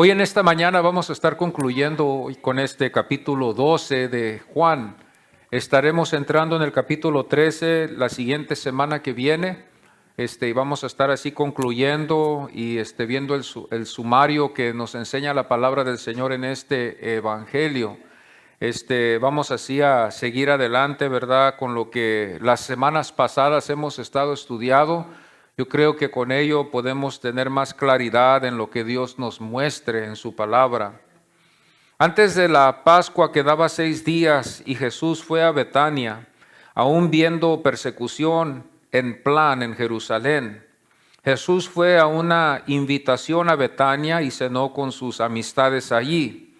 Hoy en esta mañana vamos a estar concluyendo con este capítulo 12 de Juan. Estaremos entrando en el capítulo 13 la siguiente semana que viene. Y vamos a estar así concluyendo y viendo el sumario que nos enseña la palabra del Señor en este evangelio. Vamos así a seguir adelante, ¿verdad? Con lo que las semanas pasadas hemos estado estudiando. Yo creo que con ello podemos tener más claridad en lo que Dios nos muestre en su palabra. Antes de la Pascua quedaba 6 días y Jesús fue a Betania, aún viendo persecución en plan en Jerusalén. Jesús fue a una invitación a Betania y cenó con sus amistades allí.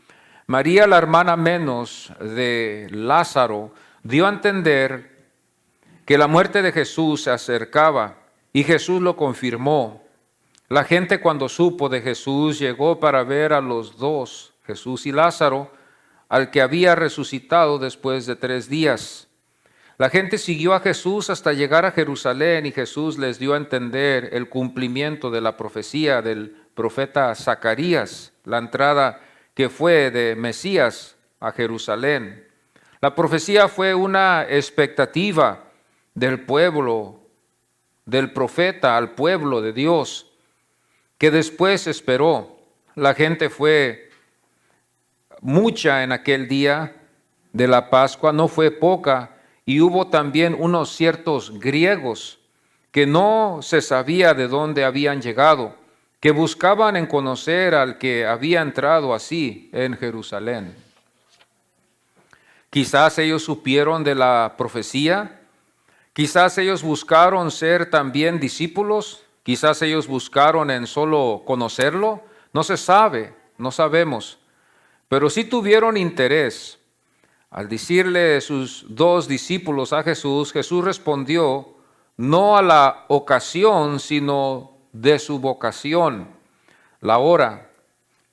María, la hermana menos de Lázaro, dio a entender que la muerte de Jesús se acercaba y Jesús lo confirmó. La gente, cuando supo de Jesús, llegó para ver a los dos, Jesús y Lázaro, al que había resucitado después de 3 días. La gente siguió a Jesús hasta llegar a Jerusalén y Jesús les dio a entender el cumplimiento de la profecía del profeta Zacarías, la entrada que fue de Mesías a Jerusalén. La profecía fue una expectativa del pueblo, del profeta al pueblo de Dios, que después esperó. La gente fue mucha en aquel día de la Pascua, no fue poca, y hubo también unos ciertos griegos que no se sabía de dónde habían llegado, que buscaban en conocer al que había entrado así en Jerusalén. Quizás ellos supieron de la profecía, quizás ellos buscaron ser también discípulos, quizás ellos buscaron en solo conocerlo, no se sabe, no sabemos, pero sí tuvieron interés. Al decirle sus 2 discípulos a Jesús, Jesús respondió no a la ocasión, sino de su vocación, la hora.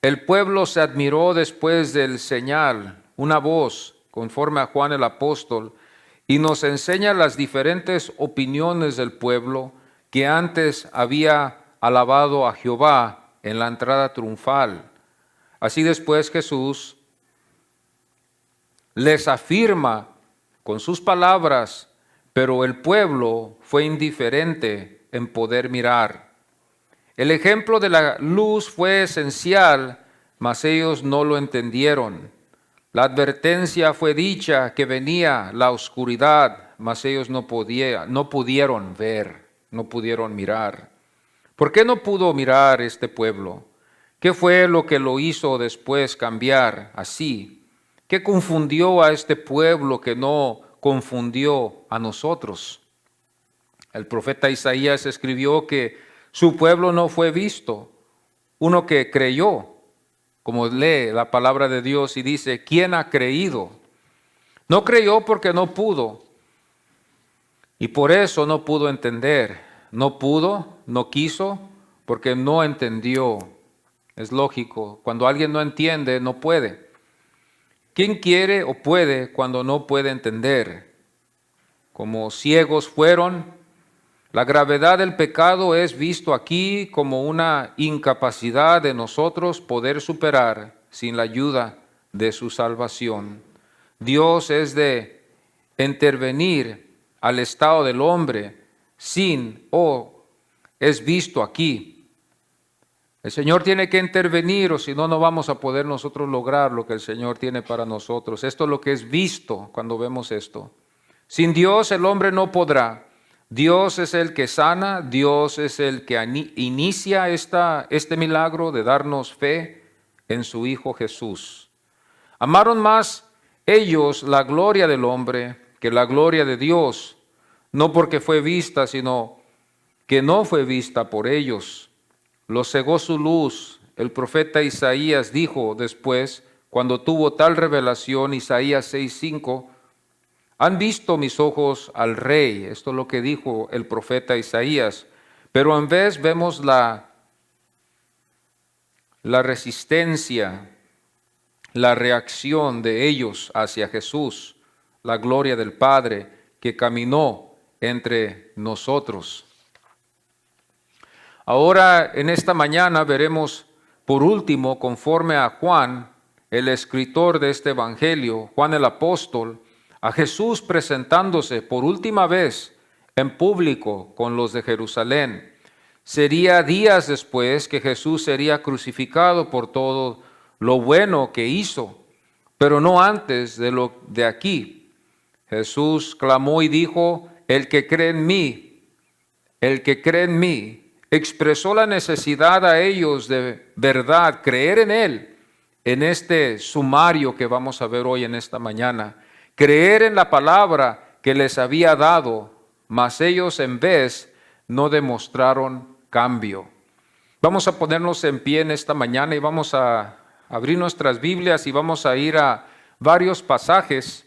El pueblo se admiró después del señal, una voz, conforme a Juan el apóstol, y nos enseña las diferentes opiniones del pueblo que antes había alabado a Jehová en la entrada triunfal. Así después Jesús les afirma con sus palabras, pero el pueblo fue indiferente en poder mirar. El ejemplo de la luz fue esencial, mas ellos no lo entendieron. La advertencia fue dicha que venía la oscuridad, mas ellos no pudieron ver, no pudieron mirar. ¿Por qué no pudo mirar este pueblo? ¿Qué fue lo que lo hizo después cambiar así? ¿Qué confundió a este pueblo que no confundió a nosotros? El profeta Isaías escribió que su pueblo no fue visto, uno que creyó, como lee la palabra de Dios y dice, ¿quién ha creído? No creyó porque no pudo, y por eso no pudo entender. No pudo, no quiso, porque no entendió. Es lógico, cuando alguien no entiende, no puede. ¿Quién quiere o puede cuando no puede entender? Como ciegos fueron, la gravedad del pecado es visto aquí como una incapacidad de nosotros poder superar sin la ayuda de su salvación. Dios es de intervenir al estado del hombre es visto aquí. El Señor tiene que intervenir o si no, no vamos a poder nosotros lograr lo que el Señor tiene para nosotros. Esto es lo que es visto cuando vemos esto. Sin Dios el hombre no podrá. Dios es el que sana, Dios es el que inicia este milagro de darnos fe en su Hijo Jesús. Amaron más ellos la gloria del hombre que la gloria de Dios, no porque fue vista, sino que no fue vista por ellos. Los cegó su luz. El profeta Isaías dijo después, cuando tuvo tal revelación, Isaías 6:5, han visto mis ojos al Rey. Esto es lo que dijo el profeta Isaías. Pero en vez vemos la resistencia, la reacción de ellos hacia Jesús, la gloria del Padre que caminó entre nosotros. Ahora, en esta mañana veremos Por último, conforme a Juan, el escritor de este evangelio, Juan el apóstol, a Jesús presentándose por última vez en público con los de Jerusalén. Sería días después que Jesús sería crucificado por todo lo bueno que hizo, pero no antes de lo de aquí. Jesús clamó y dijo: el que cree en mí, el que cree en mí, expresó la necesidad a ellos de verdad, creer en Él, en este sumario que vamos a ver hoy en esta mañana, creer en la palabra que les había dado, mas ellos en vez no demostraron cambio. Vamos a ponernos en pie en esta mañana y vamos a abrir nuestras Biblias y vamos a ir a varios pasajes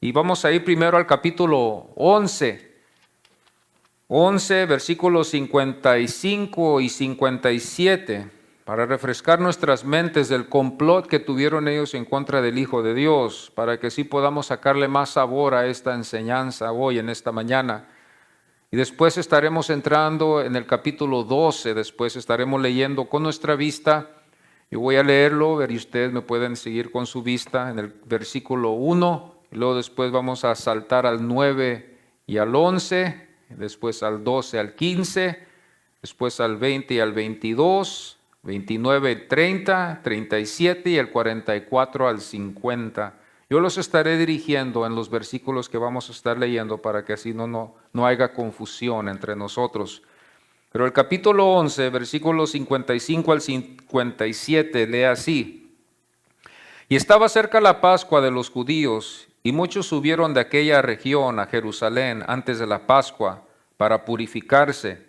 y vamos a ir primero al capítulo 11, versículos 55 y 57, para refrescar nuestras mentes del complot que tuvieron ellos en contra del Hijo de Dios, para que así podamos sacarle más sabor a esta enseñanza hoy, en esta mañana. Y después estaremos entrando en el capítulo 12, después estaremos leyendo con nuestra vista. Yo voy a leerlo, y ustedes me pueden seguir con su vista en el versículo 1, y luego después vamos a saltar al 9 y al 11, después al 12 al 15, después al 20 y al 22, 29, 30, 37 y el 44 al 50. Yo los estaré dirigiendo en los versículos que vamos a estar leyendo para que así no haya confusión entre nosotros. Pero el capítulo 11, versículos 55 al 57, lee así: Y estaba cerca la Pascua de los judíos, y muchos subieron de aquella región a Jerusalén antes de la Pascua para purificarse,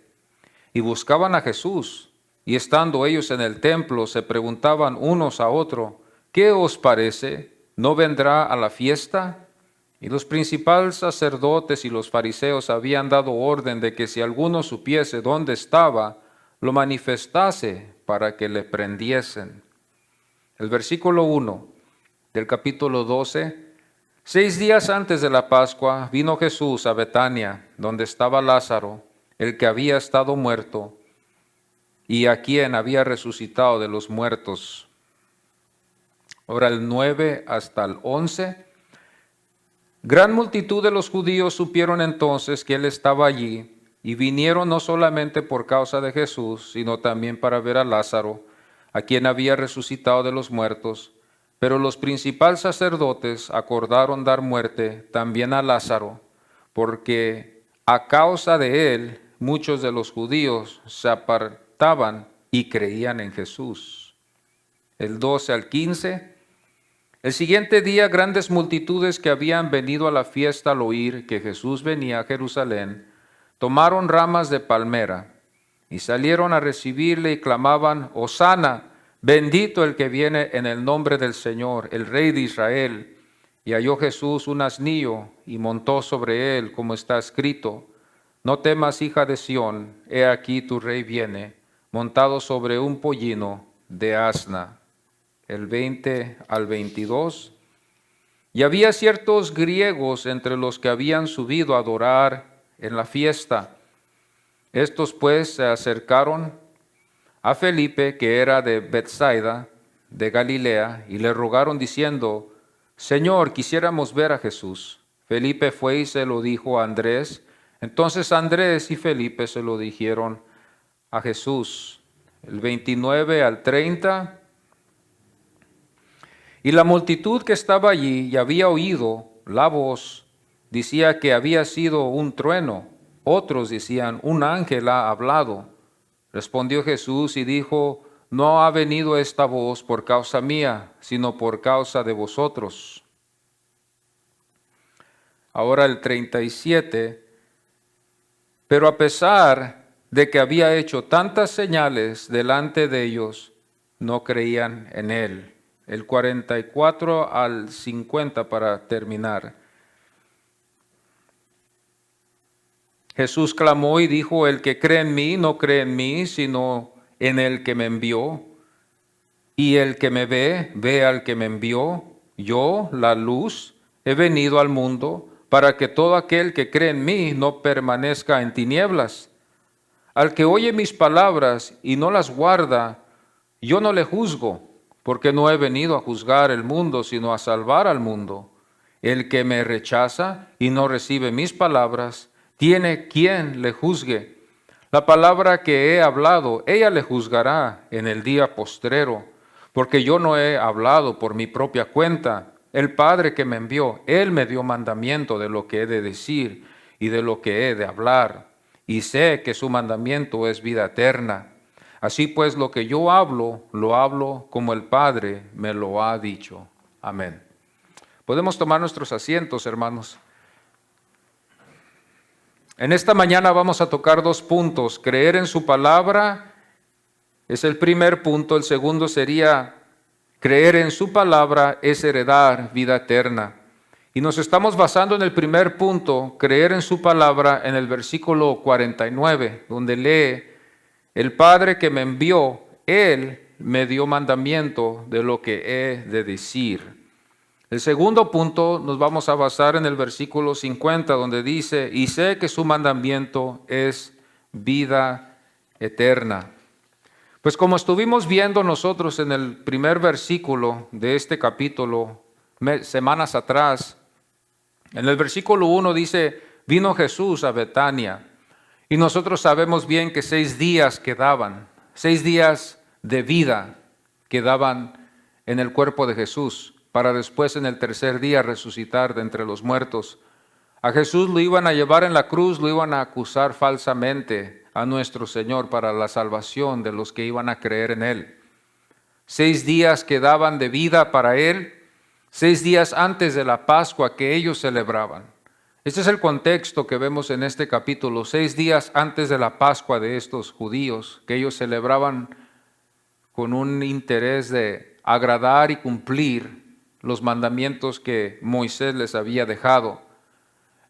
y buscaban a Jesús. Y estando ellos en el templo, se preguntaban unos a otros: ¿qué os parece? ¿No vendrá a la fiesta? Y los principales sacerdotes y los fariseos habían dado orden de que si alguno supiese dónde estaba, lo manifestase para que le prendiesen. El versículo 1 del capítulo 12. 6 días antes de la Pascua vino Jesús a Betania, donde estaba Lázaro, el que había estado muerto, y a quien había resucitado de los muertos. Ahora el 9 hasta el 11. Gran multitud de los judíos supieron entonces que él estaba allí, y vinieron no solamente por causa de Jesús, sino también para ver a Lázaro, a quien había resucitado de los muertos. Pero los principales sacerdotes acordaron dar muerte también a Lázaro, porque a causa de él muchos de los judíos se apartaban y creían en Jesús. El 12 al 15. El siguiente día, grandes multitudes que habían venido a la fiesta al oír que Jesús venía a Jerusalén, tomaron ramas de palmera y salieron a recibirle y clamaban: Hosana, bendito el que viene en el nombre del Señor, el Rey de Israel. Y halló Jesús un asnillo y montó sobre él, como está escrito: No temas, hija de Sión, he aquí tu rey viene, montado sobre un pollino de asna. El 20 al 22. Y había ciertos griegos entre los que habían subido a adorar en la fiesta. Estos pues se acercaron a Felipe, que era de Bethsaida, de Galilea, y le rogaron diciendo: Señor, quisiéramos ver a Jesús. Felipe fue y se lo dijo a Andrés. Entonces Andrés y Felipe se lo dijeron a Jesús. El 29 al 30. Y la multitud que estaba allí y había oído la voz decía que había sido un trueno. Otros decían: un ángel ha hablado. Respondió Jesús y dijo: No ha venido esta voz por causa mía, sino por causa de vosotros. Ahora el 37. Pero a pesar de que había hecho tantas señales delante de ellos, no creían en él. El 44 al 50 para terminar. Jesús clamó y dijo: El que cree en mí no cree en mí, sino en el que me envió. Y el que me ve, ve al que me envió. Yo, la luz, he venido al mundo para que todo aquel que cree en mí no permanezca en tinieblas. Al que oye mis palabras y no las guarda, Yo no le juzgo, porque no he venido a juzgar el mundo, sino a salvar al mundo. El que me rechaza y no recibe mis palabras, tiene quien le juzgue. La palabra que he hablado, ella le juzgará en el día postrero, porque yo no he hablado por mi propia cuenta. El Padre que me envió, Él me dio mandamiento de lo que he de decir y de lo que he de hablar. Y sé que su mandamiento es vida eterna. Así pues, lo que yo hablo, lo hablo como el Padre me lo ha dicho. Amén. Podemos tomar nuestros asientos, hermanos. En esta mañana vamos a tocar dos puntos. Creer en su palabra es el primer punto. El segundo sería creer en su palabra es heredar vida eterna. Y nos estamos basando en el primer punto, creer en su palabra, en el versículo 49, donde lee: el Padre que me envió, Él me dio mandamiento de lo que he de decir. El segundo punto nos vamos a basar en el versículo 50, donde dice: y sé que su mandamiento es vida eterna. Pues como estuvimos viendo nosotros en el primer versículo de este capítulo, semanas atrás, en el versículo 1 dice: vino Jesús a Betania. Y nosotros sabemos bien que 6 días quedaban, 6 días de vida quedaban en el cuerpo de Jesús, para después en el tercer día resucitar de entre los muertos. A Jesús lo iban a llevar en la cruz, lo iban a acusar falsamente a nuestro Señor para la salvación de los que iban a creer en Él. 6 días quedaban de vida para Él, 6 días antes de la Pascua que ellos celebraban. Este es el contexto que vemos en este capítulo, 6 días antes de la Pascua de estos judíos, que ellos celebraban con un interés de agradar y cumplir los mandamientos que Moisés les había dejado.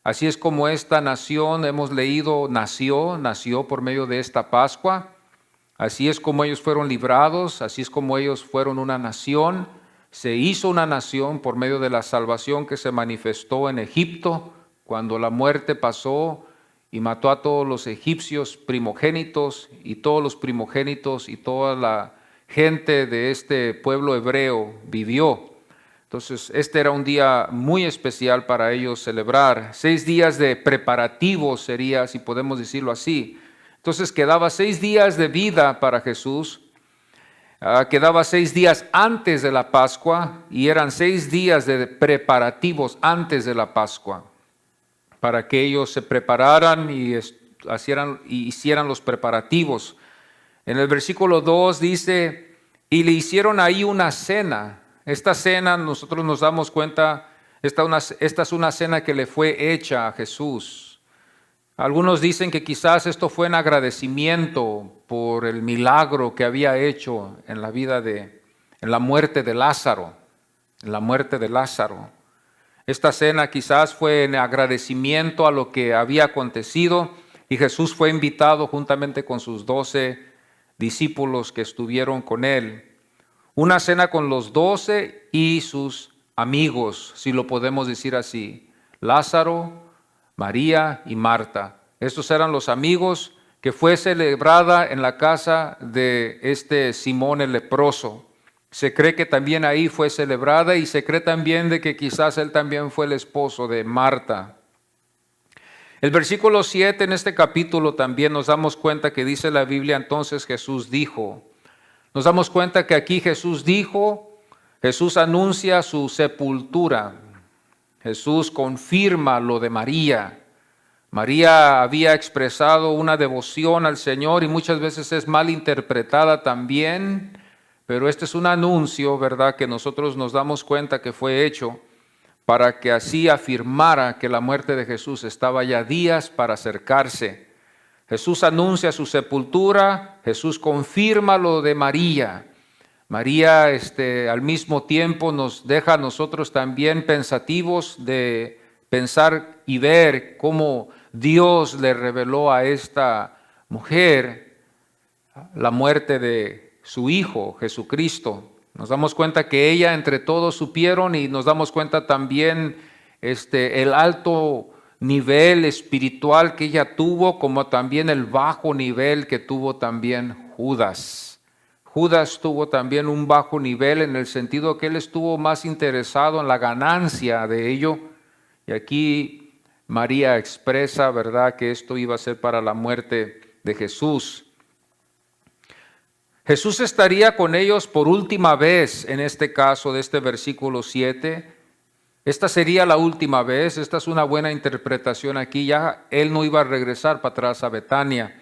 Así es como esta nación, hemos leído, nació por medio de esta Pascua. Así es como ellos fueron librados, así es como ellos fueron una nación. Se hizo una nación por medio de la salvación que se manifestó en Egipto, cuando la muerte pasó y mató a todos los egipcios primogénitos, y todos los primogénitos y toda la gente de este pueblo hebreo vivió. Entonces, este era un día muy especial para ellos celebrar. 6 días de preparativos sería, si podemos decirlo así. Entonces, quedaba 6 días de vida para Jesús. Quedaba 6 días antes de la Pascua, y eran 6 días de preparativos antes de la Pascua, para que ellos se prepararan y hicieran los preparativos. En el versículo 2 dice: y le hicieron ahí una cena. Esta cena, nosotros nos damos cuenta, esta es una cena que le fue hecha a Jesús. Algunos dicen que quizás esto fue en agradecimiento por el milagro que había hecho en la vida en la muerte de Lázaro, en la muerte de Lázaro. Esta cena quizás fue en agradecimiento a lo que había acontecido, y Jesús fue invitado juntamente con sus 12 discípulos que estuvieron con él. Una cena con los 12 y sus amigos, si lo podemos decir así: Lázaro, María y Marta. Estos eran los amigos, que fue celebrada en la casa de este Simón el leproso. Se cree que también ahí fue celebrada, y se cree también de que quizás él también fue el esposo de Marta. El versículo 7 en este capítulo también nos damos cuenta que dice la Biblia: entonces Jesús dijo. Nos damos cuenta que aquí Jesús dijo, Jesús anuncia su sepultura. Jesús confirma lo de María. María había expresado una devoción al Señor, y muchas veces es mal interpretada también, pero este es un anuncio, ¿verdad?, que nosotros nos damos cuenta que fue hecho para que así afirmara que la muerte de Jesús estaba ya días para acercarse. Jesús anuncia su sepultura, Jesús confirma lo de María. María al mismo tiempo nos deja a nosotros también pensativos de pensar y ver cómo Dios le reveló a esta mujer la muerte de su Hijo Jesucristo. Nos damos cuenta que ella entre todos supieron, y nos damos cuenta también el alto nivel espiritual que ella tuvo, como también el bajo nivel que tuvo también Judas. Judas tuvo también un bajo nivel en el sentido que él estuvo más interesado en la ganancia de ello. Y aquí María expresa, ¿verdad?, que esto iba a ser para la muerte de Jesús. Jesús estaría con ellos por última vez en este caso de este versículo 7. Esta sería la última vez, esta es una buena interpretación aquí, ya él no iba a regresar para atrás a Betania.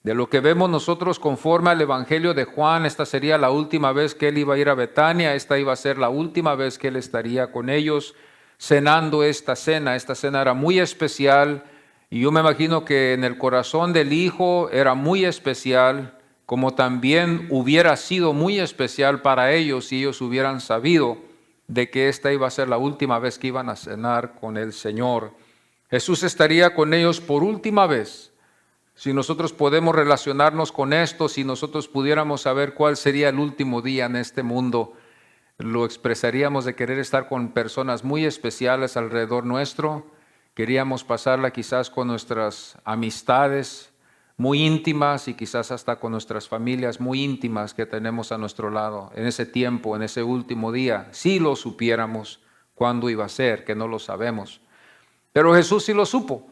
De lo que vemos nosotros conforme al Evangelio de Juan, esta sería la última vez que él iba a ir a Betania, esta iba a ser la última vez que él estaría con ellos cenando esta cena. Esta cena era muy especial y yo me imagino que en el corazón del Hijo era muy especial, como también hubiera sido muy especial para ellos si ellos hubieran sabido de que esta iba a ser la última vez que iban a cenar con el Señor. Jesús estaría con ellos por última vez. Si nosotros podemos relacionarnos con esto, si nosotros pudiéramos saber cuál sería el último día en este mundo, lo expresaríamos de querer estar con personas muy especiales alrededor nuestro. Queríamos pasarla quizás con nuestras amistades muy íntimas y quizás hasta con nuestras familias muy íntimas que tenemos a nuestro lado en ese tiempo, en ese último día. Si lo supiéramos cuándo iba a ser, que no lo sabemos. Pero Jesús sí lo supo,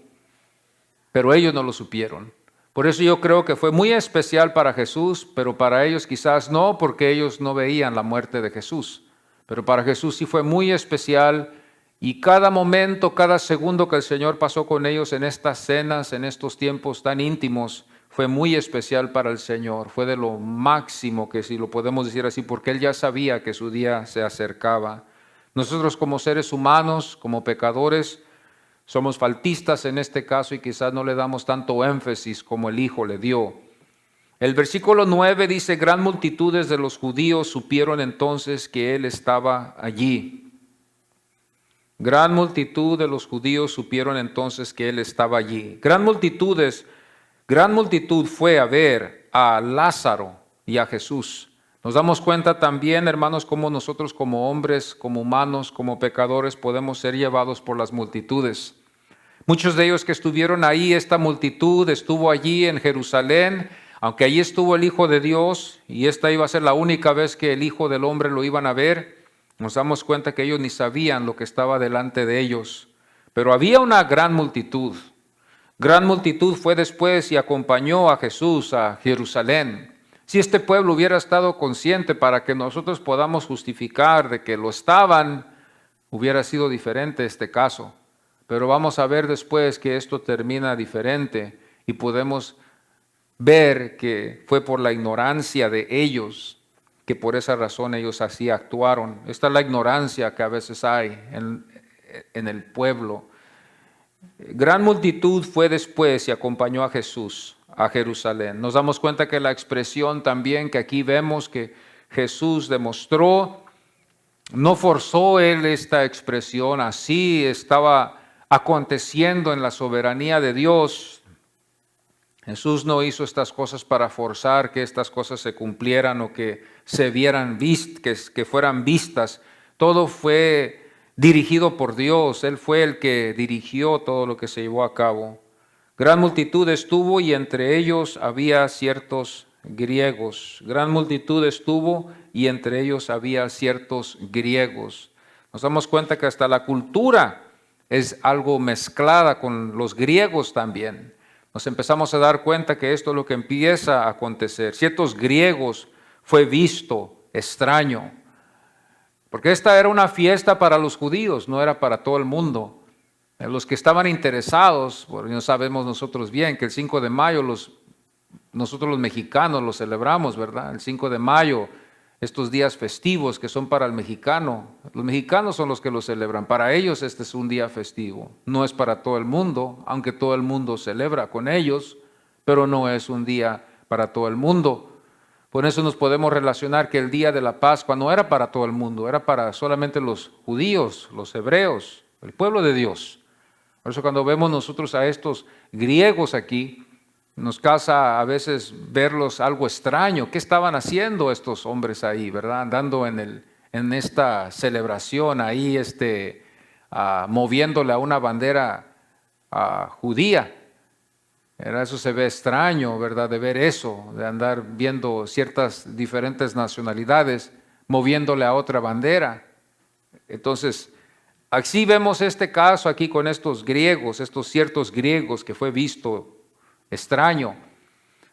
pero ellos no lo supieron. Por eso yo creo que fue muy especial para Jesús, pero para ellos quizás no, porque ellos no veían la muerte de Jesús. Pero para Jesús sí fue muy especial, y cada momento, cada segundo que el Señor pasó con ellos en estas cenas, en estos tiempos tan íntimos, fue muy especial para el Señor. Fue de lo máximo, que si lo podemos decir así, porque Él ya sabía que su día se acercaba. Nosotros como seres humanos, como pecadores, somos faltistas en este caso y quizás no le damos tanto énfasis como el Hijo le dio. El versículo 9 dice: gran multitudes de los judíos supieron entonces que Él estaba allí. Gran multitud de los judíos supieron entonces que Él estaba allí. Gran multitud fue a ver a Lázaro y a Jesús. Nos damos cuenta también, hermanos, cómo nosotros como hombres, como humanos, como pecadores, podemos ser llevados por las multitudes. Muchos de ellos que estuvieron ahí, esta multitud estuvo allí en Jerusalén, aunque allí estuvo el Hijo de Dios, y esta iba a ser la única vez que el Hijo del Hombre lo iban a ver. Nos damos cuenta que ellos ni sabían lo que estaba delante de ellos. Pero había una gran multitud. Gran multitud fue después y acompañó a Jesús a Jerusalén. Si este pueblo hubiera estado consciente para que nosotros podamos justificar de que lo estaban, hubiera sido diferente este caso. Pero vamos a ver después que esto termina diferente y podemos ver que fue por la ignorancia de ellos, que por esa razón ellos así actuaron. Esta es la ignorancia que a veces hay en el pueblo. Gran multitud fue después y acompañó a Jesús a Jerusalén. Nos damos cuenta que la expresión también que aquí vemos que Jesús demostró, no forzó él esta expresión, así estaba aconteciendo en la soberanía de Dios. Jesús no hizo estas cosas para forzar que estas cosas se cumplieran o que se vieran que fueran vistas. Todo fue dirigido por Dios. Él fue el que dirigió todo lo que se llevó a cabo. Gran multitud estuvo y entre ellos había ciertos griegos. Gran multitud estuvo y entre ellos había ciertos griegos. Nos damos cuenta que hasta la cultura es algo mezclada con los griegos también. Nos empezamos a dar cuenta que esto es lo que empieza a acontecer. Ciertos griegos fue visto extraño, porque esta era una fiesta para los judíos, no era para todo el mundo. Los que estaban interesados, porque no sabemos nosotros bien que el 5 de mayo nosotros los mexicanos lo celebramos, ¿verdad? El 5 de mayo, estos días festivos que son para el mexicano. Los mexicanos son los que lo celebran. Para ellos este es un día festivo. No es para todo el mundo, aunque todo el mundo celebra con ellos, pero no es un día para todo el mundo. Por eso nos podemos relacionar que el día de la Pascua no era para todo el mundo, era para solamente los judíos, los hebreos, el pueblo de Dios. Por eso cuando vemos nosotros a estos griegos aquí, nos causa a veces verlos algo extraño. ¿Qué estaban haciendo estos hombres ahí, verdad? Andando en esta celebración ahí, moviéndole a una bandera judía. Eso se ve extraño, ¿verdad? De ver eso, de andar viendo ciertas diferentes nacionalidades moviéndole a otra bandera. Entonces, así vemos este caso aquí con estos griegos, estos ciertos griegos que fue visto extraño.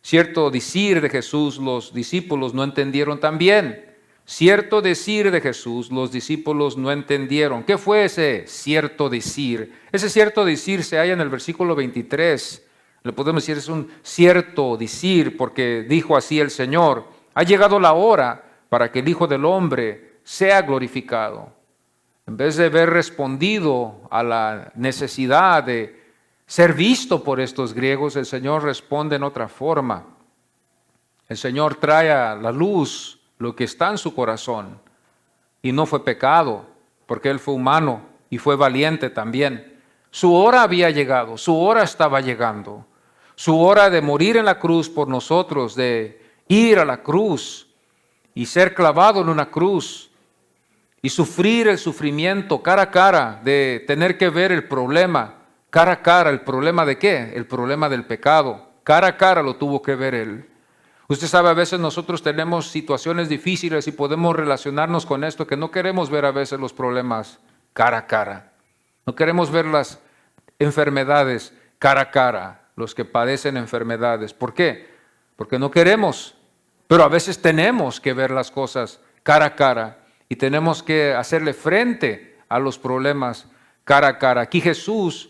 Cierto decir de Jesús los discípulos no entendieron también. Cierto decir de Jesús los discípulos no entendieron. ¿Qué fue ese cierto decir? Ese cierto decir se halla en el versículo 23. Le podemos decir es un cierto decir porque dijo así el Señor. Ha llegado la hora para que el Hijo del Hombre sea glorificado. En vez de haber respondido a la necesidad de ser visto por estos griegos, el Señor responde en otra forma. El Señor trae a la luz lo que está en su corazón. Y no fue pecado, porque Él fue humano y fue valiente también. Su hora había llegado, su hora estaba llegando. Su hora de morir en la cruz por nosotros, de ir a la cruz y ser clavado en una cruz y sufrir el sufrimiento cara a cara, de tener que ver el problema cara a cara. ¿El problema de qué? El problema del pecado. Cara a cara lo tuvo que ver Él. Usted sabe, a veces nosotros tenemos situaciones difíciles y podemos relacionarnos con esto, que no queremos ver a veces los problemas cara a cara. No queremos ver las enfermedades cara a cara, los que padecen enfermedades. ¿Por qué? Porque no queremos, pero a veces tenemos que ver las cosas cara a cara y tenemos que hacerle frente a los problemas cara a cara. Aquí Jesús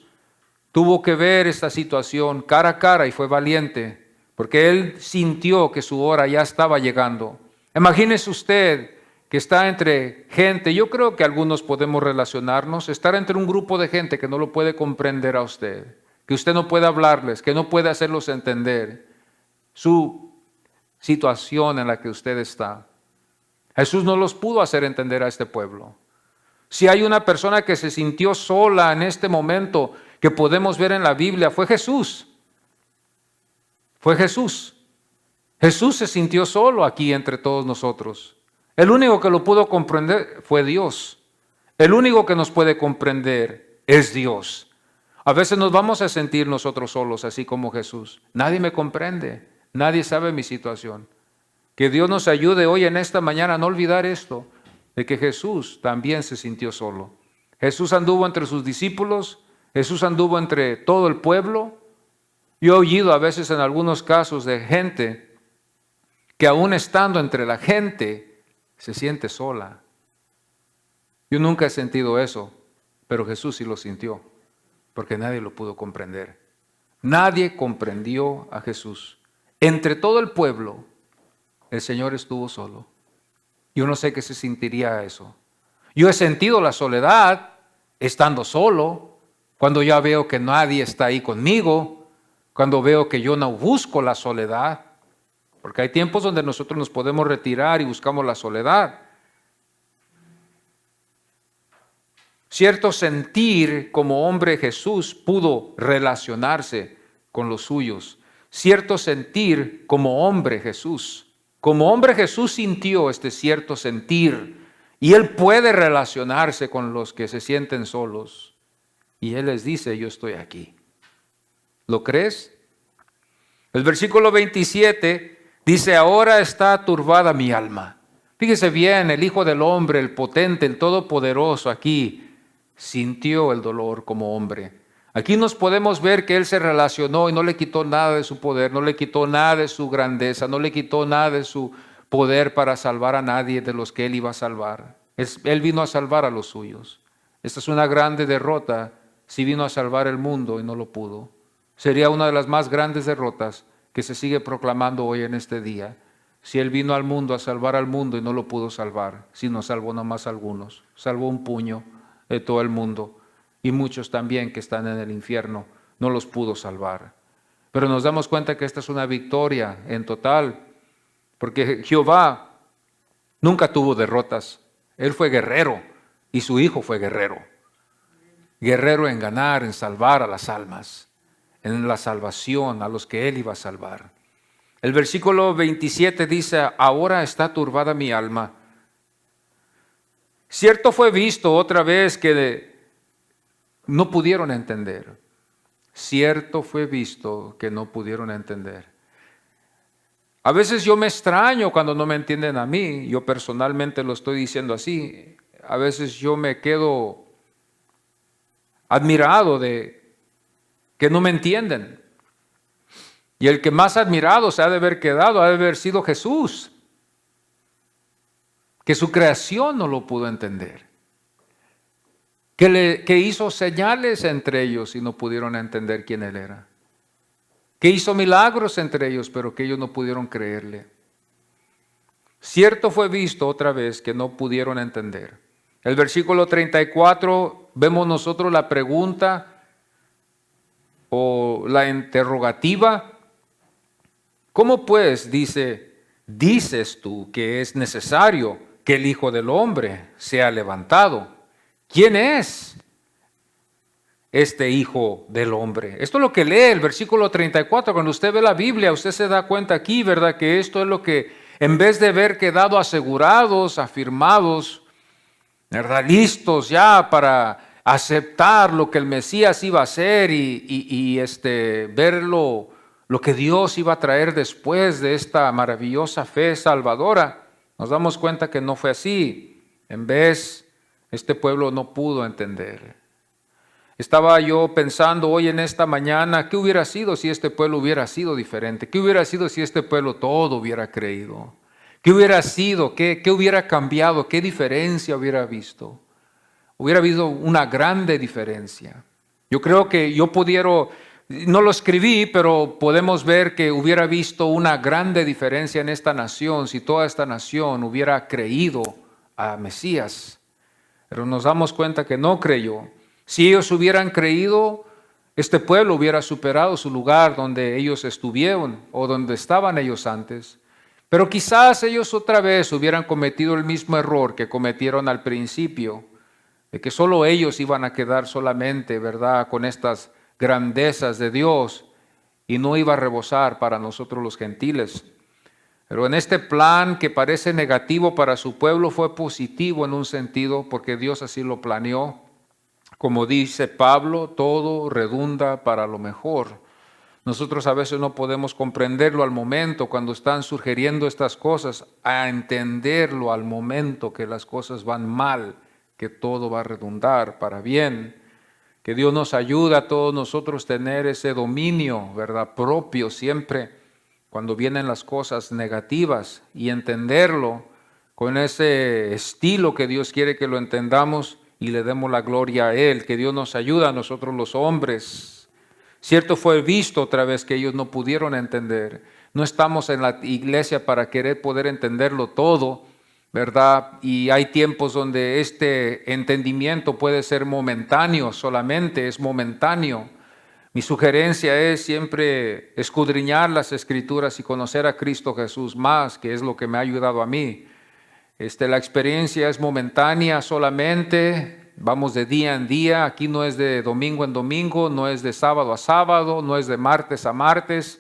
tuvo que ver esta situación cara a cara y fue valiente, porque Él sintió que su hora ya estaba llegando. Imagínese usted que está entre gente, yo creo que algunos podemos relacionarnos, estar entre un grupo de gente que no lo puede comprender a usted, que usted no puede hablarles, que no puede hacerlos entender su situación en la que usted está. Jesús no los pudo hacer entender a este pueblo. Si hay una persona que se sintió sola en este momento que podemos ver en la Biblia, fue Jesús. Fue Jesús. Jesús se sintió solo aquí entre todos nosotros. El único que lo pudo comprender fue Dios. El único que nos puede comprender es Dios. A veces nos vamos a sentir nosotros solos, así como Jesús. Nadie me comprende, nadie sabe mi situación. Que Dios nos ayude hoy en esta mañana a no olvidar esto, de que Jesús también se sintió solo. Jesús anduvo entre sus discípulos, Jesús anduvo entre todo el pueblo. Yo he oído a veces en algunos casos de gente que aún estando entre la gente se siente sola. Yo nunca he sentido eso, pero Jesús sí lo sintió, porque nadie lo pudo comprender. Nadie comprendió a Jesús. Entre todo el pueblo, el Señor estuvo solo. Yo no sé qué se sentiría eso. Yo he sentido la soledad estando solo, cuando ya veo que nadie está ahí conmigo, cuando veo que yo no busco la soledad, porque hay tiempos donde nosotros nos podemos retirar y buscamos la soledad. Cierto sentir como hombre Jesús pudo relacionarse con los suyos. Cierto sentir como hombre Jesús. Como hombre Jesús sintió este cierto sentir y Él puede relacionarse con los que se sienten solos. Y Él les dice, yo estoy aquí. ¿Lo crees? El versículo 27 dice, ahora está turbada mi alma. Fíjese bien, el Hijo del Hombre, el potente, el todopoderoso aquí, sintió el dolor como hombre. Aquí nos podemos ver que Él se relacionó y no le quitó nada de su poder, no le quitó nada de su grandeza, no le quitó nada de su poder para salvar a nadie de los que Él iba a salvar. Él vino a salvar a los suyos. Esta es una grande derrota si vino a salvar el mundo y no lo pudo. Sería una de las más grandes derrotas que se sigue proclamando hoy en este día. Si Él vino al mundo a salvar al mundo y no lo pudo salvar, sino salvó nomás algunos, salvó un puño de todo el mundo. Y muchos también que están en el infierno no los pudo salvar. Pero nos damos cuenta que esta es una victoria en total, porque Jehová nunca tuvo derrotas. Él fue guerrero y su hijo fue guerrero. Guerrero en ganar, en salvar a las almas, en la salvación a los que Él iba a salvar. El versículo 27 dice, ahora está turbada mi alma. Cierto fue visto otra vez que no pudieron entender. cierto fue visto que no pudieron entender. A veces yo me extraño cuando no me entienden a mí, yo personalmente lo estoy diciendo así. A veces yo me quedo admirado de que no me entienden. Y el que más admirado se ha de haber quedado, ha de haber sido Jesús, que su creación no lo pudo entender, que hizo señales entre ellos y no pudieron entender quién Él era, que hizo milagros entre ellos, pero que ellos no pudieron creerle. Cierto fue visto otra vez que no pudieron entender. El versículo 34, vemos nosotros la pregunta o la interrogativa. ¿Cómo pues, dices tú que es necesario que el Hijo del Hombre sea levantado? ¿Quién es este Hijo del Hombre? Esto es lo que lee el versículo 34. Cuando usted ve la Biblia, usted se da cuenta aquí, ¿verdad? Que esto es lo que, en vez de haber quedado asegurados, afirmados, ¿verdad? Listos ya para aceptar lo que el Mesías iba a hacer y verlo, lo que Dios iba a traer después de esta maravillosa fe salvadora, nos damos cuenta que no fue así. En vez, este pueblo no pudo entender. Estaba yo pensando hoy en esta mañana, ¿qué hubiera sido si este pueblo hubiera sido diferente? ¿Qué hubiera sido si este pueblo todo hubiera creído? ¿Qué hubiera sido? ¿Qué hubiera cambiado? ¿Qué diferencia hubiera visto? Hubiera habido una grande diferencia. Yo creo que no lo escribí, pero podemos ver que hubiera visto una grande diferencia en esta nación si toda esta nación hubiera creído a Mesías. Pero nos damos cuenta que no creyó. Si ellos hubieran creído, este pueblo hubiera superado su lugar donde ellos estuvieron o donde estaban ellos antes. Pero quizás ellos otra vez hubieran cometido el mismo error que cometieron al principio, de que solo ellos iban a quedar solamente, ¿verdad?, con estas grandezas de Dios y no iba a rebosar para nosotros los gentiles. Pero en este plan que parece negativo para su pueblo fue positivo en un sentido porque Dios así lo planeó. Como dice Pablo, todo redunda para lo mejor. Nosotros a veces no podemos comprenderlo al momento cuando están sugiriendo estas cosas, a entenderlo al momento que las cosas van mal, que todo va a redundar para bien. Que Dios nos ayude a todos nosotros tener ese dominio, ¿verdad?, propio siempre cuando vienen las cosas negativas y entenderlo con ese estilo que Dios quiere que lo entendamos y le demos la gloria a Él. Que Dios nos ayude a nosotros los hombres. Cierto fue visto otra vez que ellos no pudieron entender. No estamos en la iglesia para querer poder entenderlo todo, ¿verdad? Y hay tiempos donde este entendimiento puede ser momentáneo, solamente es momentáneo. Mi sugerencia es siempre escudriñar las Escrituras y conocer a Cristo Jesús más, que es lo que me ha ayudado a mí. La experiencia es momentánea solamente, vamos de día en día, aquí no es de domingo en domingo, no es de sábado a sábado, no es de martes a martes.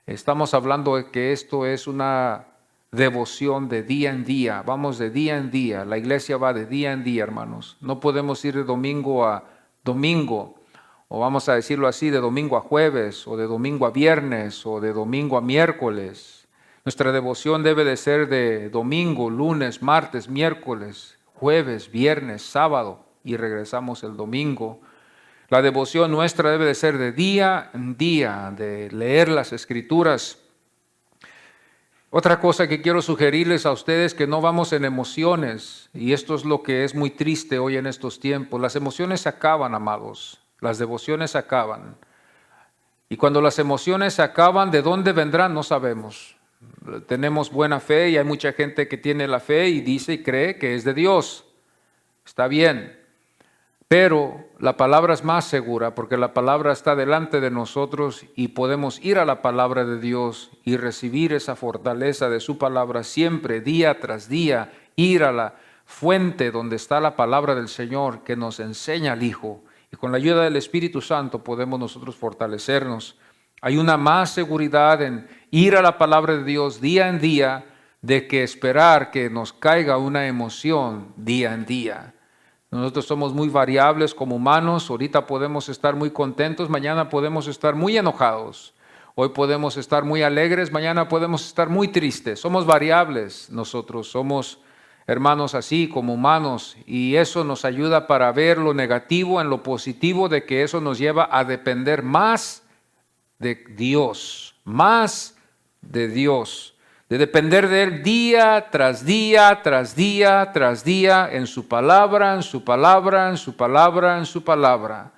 Estamos hablando de que esto es una devoción de día en día, vamos de día en día, la iglesia va de día en día, hermanos. No podemos ir de domingo a domingo, o vamos a decirlo así, de domingo a jueves, o de domingo a viernes, o de domingo a miércoles. Nuestra devoción debe de ser de domingo, lunes, martes, miércoles, jueves, viernes, sábado, y regresamos el domingo. La devoción nuestra debe de ser de día en día, de leer las Escrituras. Otra cosa que quiero sugerirles a ustedes, que no vamos en emociones, y esto es lo que es muy triste hoy en estos tiempos. Las emociones se acaban, amados, las devociones se acaban. Y cuando las emociones se acaban, ¿de dónde vendrán? No sabemos. Tenemos buena fe y hay mucha gente que tiene la fe y dice y cree que es de Dios. Está bien. Pero la palabra es más segura porque la palabra está delante de nosotros y podemos ir a la palabra de Dios y recibir esa fortaleza de su palabra siempre, día tras día, ir a la fuente donde está la palabra del Señor que nos enseña al Hijo. Y con la ayuda del Espíritu Santo podemos nosotros fortalecernos. Hay una más seguridad en ir a la palabra de Dios día en día de que esperar que nos caiga una emoción día en día. Nosotros somos muy variables como humanos. Ahorita podemos estar muy contentos, mañana podemos estar muy enojados. Hoy podemos estar muy alegres, mañana podemos estar muy tristes. Somos variables nosotros, somos hermanos así como humanos, y eso nos ayuda para ver lo negativo en lo positivo, de que eso nos lleva a depender más de Dios, de depender de Él día tras día, tras día, tras día, en su palabra, en su palabra, en su palabra, en su palabra.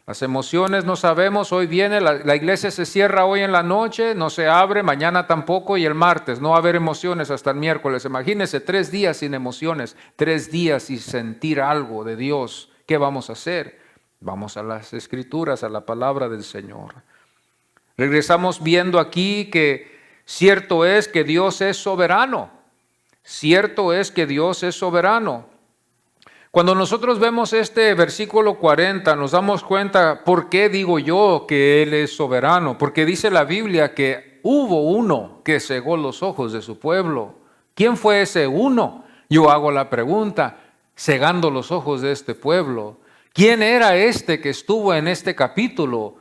Las emociones no sabemos, hoy viene, la iglesia se cierra hoy en la noche, no se abre, mañana tampoco, y el martes no va a haber emociones hasta el miércoles. Imagínense 3 días sin emociones, 3 días sin sentir algo de Dios. ¿Qué vamos a hacer? Vamos a las Escrituras, a la palabra del Señor. Regresamos viendo aquí que cierto es que Dios es soberano. Cierto es que Dios es soberano. Cuando nosotros vemos este versículo 40, nos damos cuenta por qué digo yo que Él es soberano. Porque dice la Biblia que hubo uno que cegó los ojos de su pueblo. ¿Quién fue ese uno? Yo hago la pregunta, cegando los ojos de este pueblo. ¿Quién era este que estuvo en este capítulo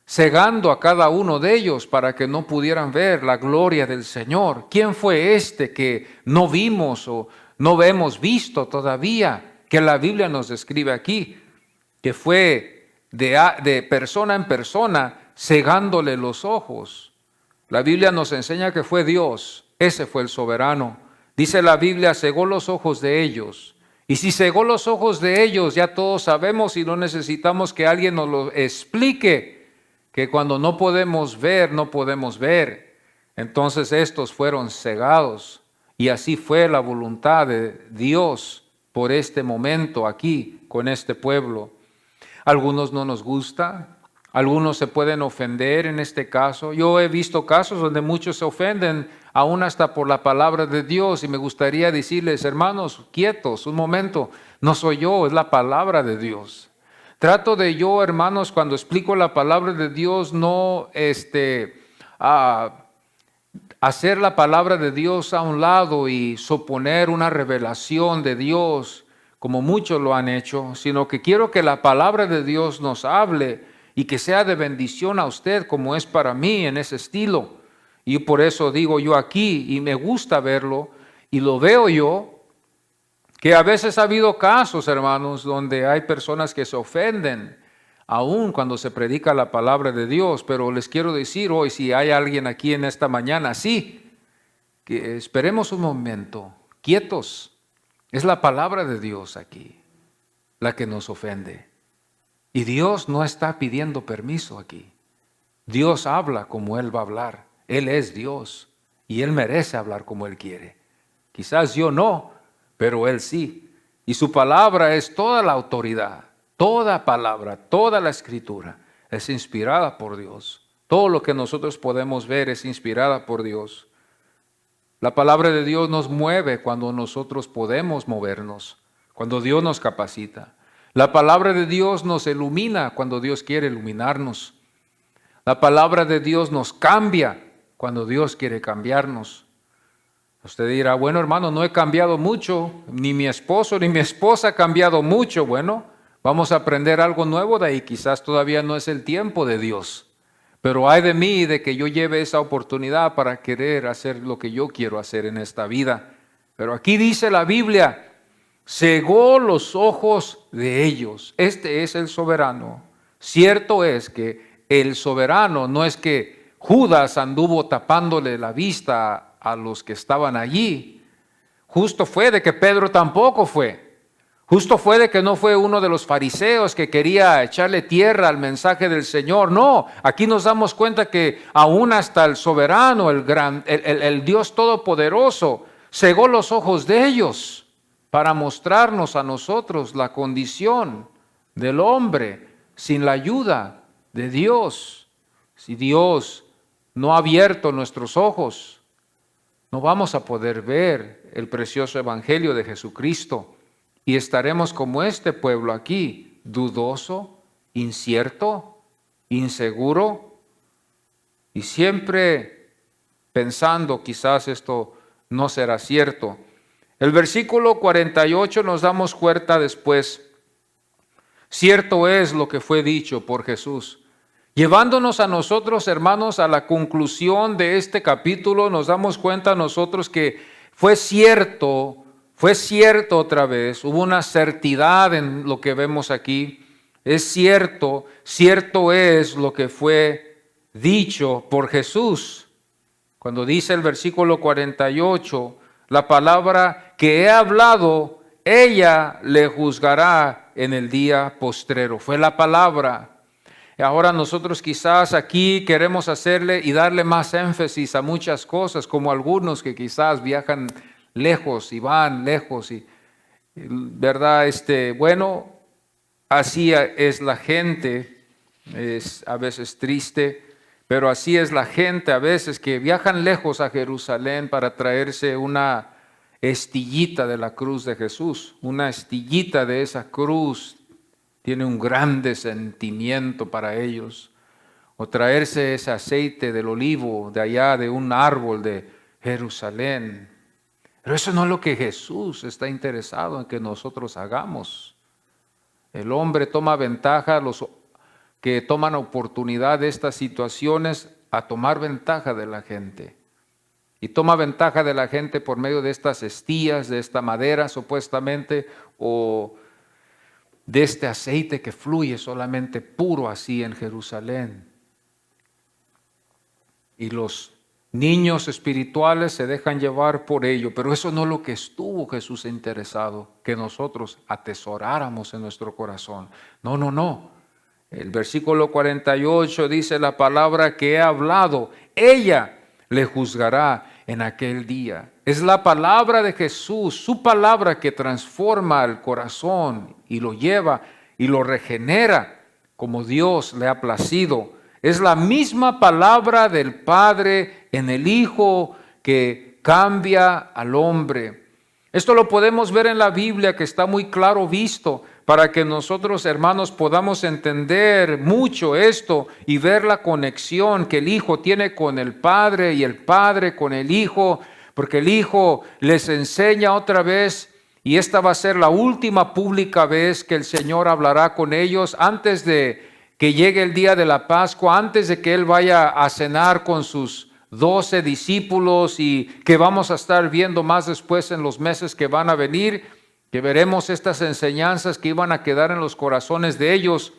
cegando a cada uno de ellos para que no pudieran ver la gloria del Señor? ¿Quién fue este que no vimos o no hemos visto todavía, que la Biblia nos describe aquí, que fue de persona en persona cegándole los ojos? La Biblia nos enseña que fue Dios, ese fue el soberano. Dice la Biblia, cegó los ojos de ellos. Y si cegó los ojos de ellos, ya todos sabemos y no necesitamos que alguien nos lo explique, que cuando no podemos ver, no podemos ver. Entonces estos fueron cegados, y así fue la voluntad de Dios por este momento aquí con este pueblo. Algunos no nos gusta, algunos se pueden ofender en este caso. Yo he visto casos donde muchos se ofenden aún hasta por la palabra de Dios, y me gustaría decirles, hermanos, quietos, un momento, no soy yo, es la palabra de Dios. Trato de yo, hermanos, cuando explico la palabra de Dios, no hacer la palabra de Dios a un lado y suponer una revelación de Dios, como muchos lo han hecho, sino que quiero que la palabra de Dios nos hable y que sea de bendición a usted, como es para mí en ese estilo. Y por eso digo yo aquí, y me gusta verlo, y lo veo yo, que a veces ha habido casos, hermanos, donde hay personas que se ofenden, aún cuando se predica la palabra de Dios. Pero les quiero decir hoy, si hay alguien aquí en esta mañana, sí, que esperemos un momento, quietos. Es la palabra de Dios aquí la que nos ofende. Y Dios no está pidiendo permiso aquí. Dios habla como Él va a hablar. Él es Dios y Él merece hablar como Él quiere. Quizás yo no, pero Él sí. Y su palabra es toda la autoridad. Toda palabra, toda la escritura es inspirada por Dios. Todo lo que nosotros podemos ver es inspirada por Dios. La palabra de Dios nos mueve cuando nosotros podemos movernos, cuando Dios nos capacita. La palabra de Dios nos ilumina cuando Dios quiere iluminarnos. La palabra de Dios nos cambia cuando Dios quiere cambiarnos. Usted dirá, bueno, hermano, no he cambiado mucho, ni mi esposo ni mi esposa ha cambiado mucho. Bueno, vamos a aprender algo nuevo de ahí. Quizás todavía no es el tiempo de Dios, pero ay de mí de que yo lleve esa oportunidad para querer hacer lo que yo quiero hacer en esta vida. Pero aquí dice la Biblia, cegó los ojos de ellos. Este es el soberano. Cierto es que el soberano no es que Judas anduvo tapándole la vista a los que estaban allí. Justo fue de que Pedro tampoco fue. Justo fue de que no fue uno de los fariseos que quería echarle tierra al mensaje del Señor. No, aquí nos damos cuenta que aún hasta el soberano, el Dios todopoderoso, cegó los ojos de ellos para mostrarnos a nosotros la condición del hombre sin la ayuda de Dios. Si Dios no ha abierto nuestros ojos, no vamos a poder ver el precioso evangelio de Jesucristo. Y estaremos como este pueblo aquí, dudoso, incierto, inseguro, y siempre pensando quizás esto no será cierto. El versículo 48 nos damos cuenta después. Cierto es lo que fue dicho por Jesús. Llevándonos a nosotros, hermanos, a la conclusión de este capítulo, nos damos cuenta nosotros que fue cierto otra vez, hubo una certidad en lo que vemos aquí. Es cierto es lo que fue dicho por Jesús. Cuando dice el versículo 48, la palabra que he hablado, ella le juzgará en el día postrero. Fue la palabra. Ahora nosotros quizás aquí queremos hacerle y darle más énfasis a muchas cosas, como algunos que quizás viajan lejos y van lejos y verdad, bueno, así es la gente, es a veces triste, pero así es la gente a veces que viajan lejos a Jerusalén para traerse una estillita de la cruz de Jesús. Una estillita de esa cruz tiene un grande sentimiento para ellos. O traerse ese aceite del olivo de allá de un árbol de Jerusalén. Pero eso no es lo que Jesús está interesado en que nosotros hagamos. El hombre toma ventaja, los que toman oportunidad de estas situaciones, a tomar ventaja de la gente. Y toma ventaja de la gente por medio de estas estías, de esta madera supuestamente, o de este aceite que fluye solamente puro así en Jerusalén. Y los niños espirituales se dejan llevar por ello, pero eso no es lo que estuvo Jesús interesado, que nosotros atesoráramos en nuestro corazón. No. El versículo 48 dice la palabra que he hablado, ella le juzgará en aquel día. Es la palabra de Jesús, su palabra que transforma el corazón y lo lleva y lo regenera como Dios le ha placido. Es la misma palabra del Padre en el Hijo que cambia al hombre. Esto lo podemos ver en la Biblia, que está muy claro visto, para que nosotros, hermanos, podamos entender mucho esto y ver la conexión que el Hijo tiene con el Padre y el Padre con el Hijo, porque el Hijo les enseña otra vez, y esta va a ser la última pública vez que el Señor hablará con ellos antes de que llegue el día de la Pascua, antes de que Él vaya a cenar con sus 12 discípulos, y que vamos a estar viendo más después en los meses que van a venir, que veremos estas enseñanzas que iban a quedar en los corazones de ellos,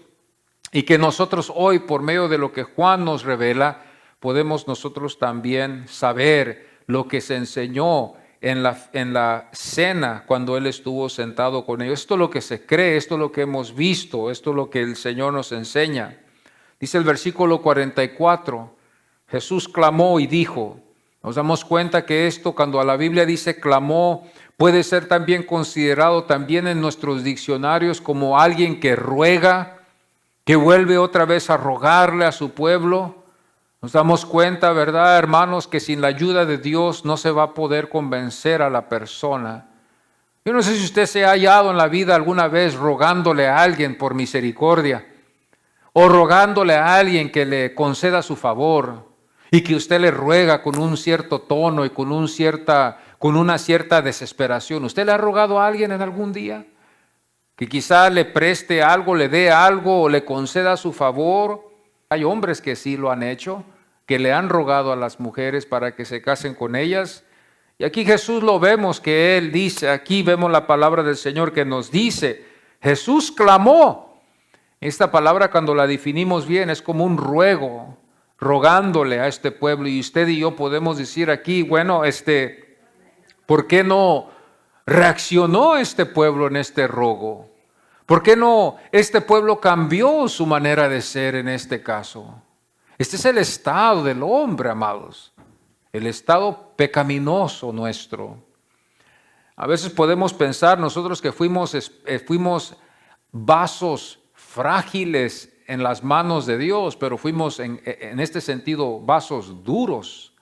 y que nosotros hoy, por medio de lo que Juan nos revela, podemos nosotros también saber lo que se enseñó en la cena cuando Él estuvo sentado con ellos. Esto es lo que se cree, esto es lo que hemos visto, esto es lo que el Señor nos enseña. Dice el versículo 44, Jesús clamó y dijo. Nos damos cuenta que esto, cuando a la Biblia dice clamó, puede ser también considerado también en nuestros diccionarios como alguien que ruega, que vuelve otra vez a rogarle a su pueblo. Nos damos cuenta, ¿verdad, hermanos?, que sin la ayuda de Dios no se va a poder convencer a la persona. Yo no sé si usted se ha hallado en la vida alguna vez rogándole a alguien por misericordia, o rogándole a alguien que le conceda su favor, y que usted le ruega con un cierto tono y con una cierta desesperación. ¿Usted le ha rogado a alguien en algún día? Que quizá le preste algo, le dé algo o le conceda su favor. Hay hombres que sí lo han hecho, que le han rogado a las mujeres para que se casen con ellas. Y aquí Jesús lo vemos que Él dice, aquí vemos la palabra del Señor que nos dice, Jesús clamó. Esta palabra, cuando la definimos bien, es como un ruego, rogándole a este pueblo. Y usted y yo podemos decir aquí, bueno, ¿por qué no reaccionó este pueblo en este rogo? ¿Por qué no este pueblo cambió su manera de ser en este caso? Este es el estado del hombre, amados, el estado pecaminoso nuestro. A veces podemos pensar nosotros que fuimos vasos frágiles en las manos de Dios, pero fuimos en este sentido vasos duros,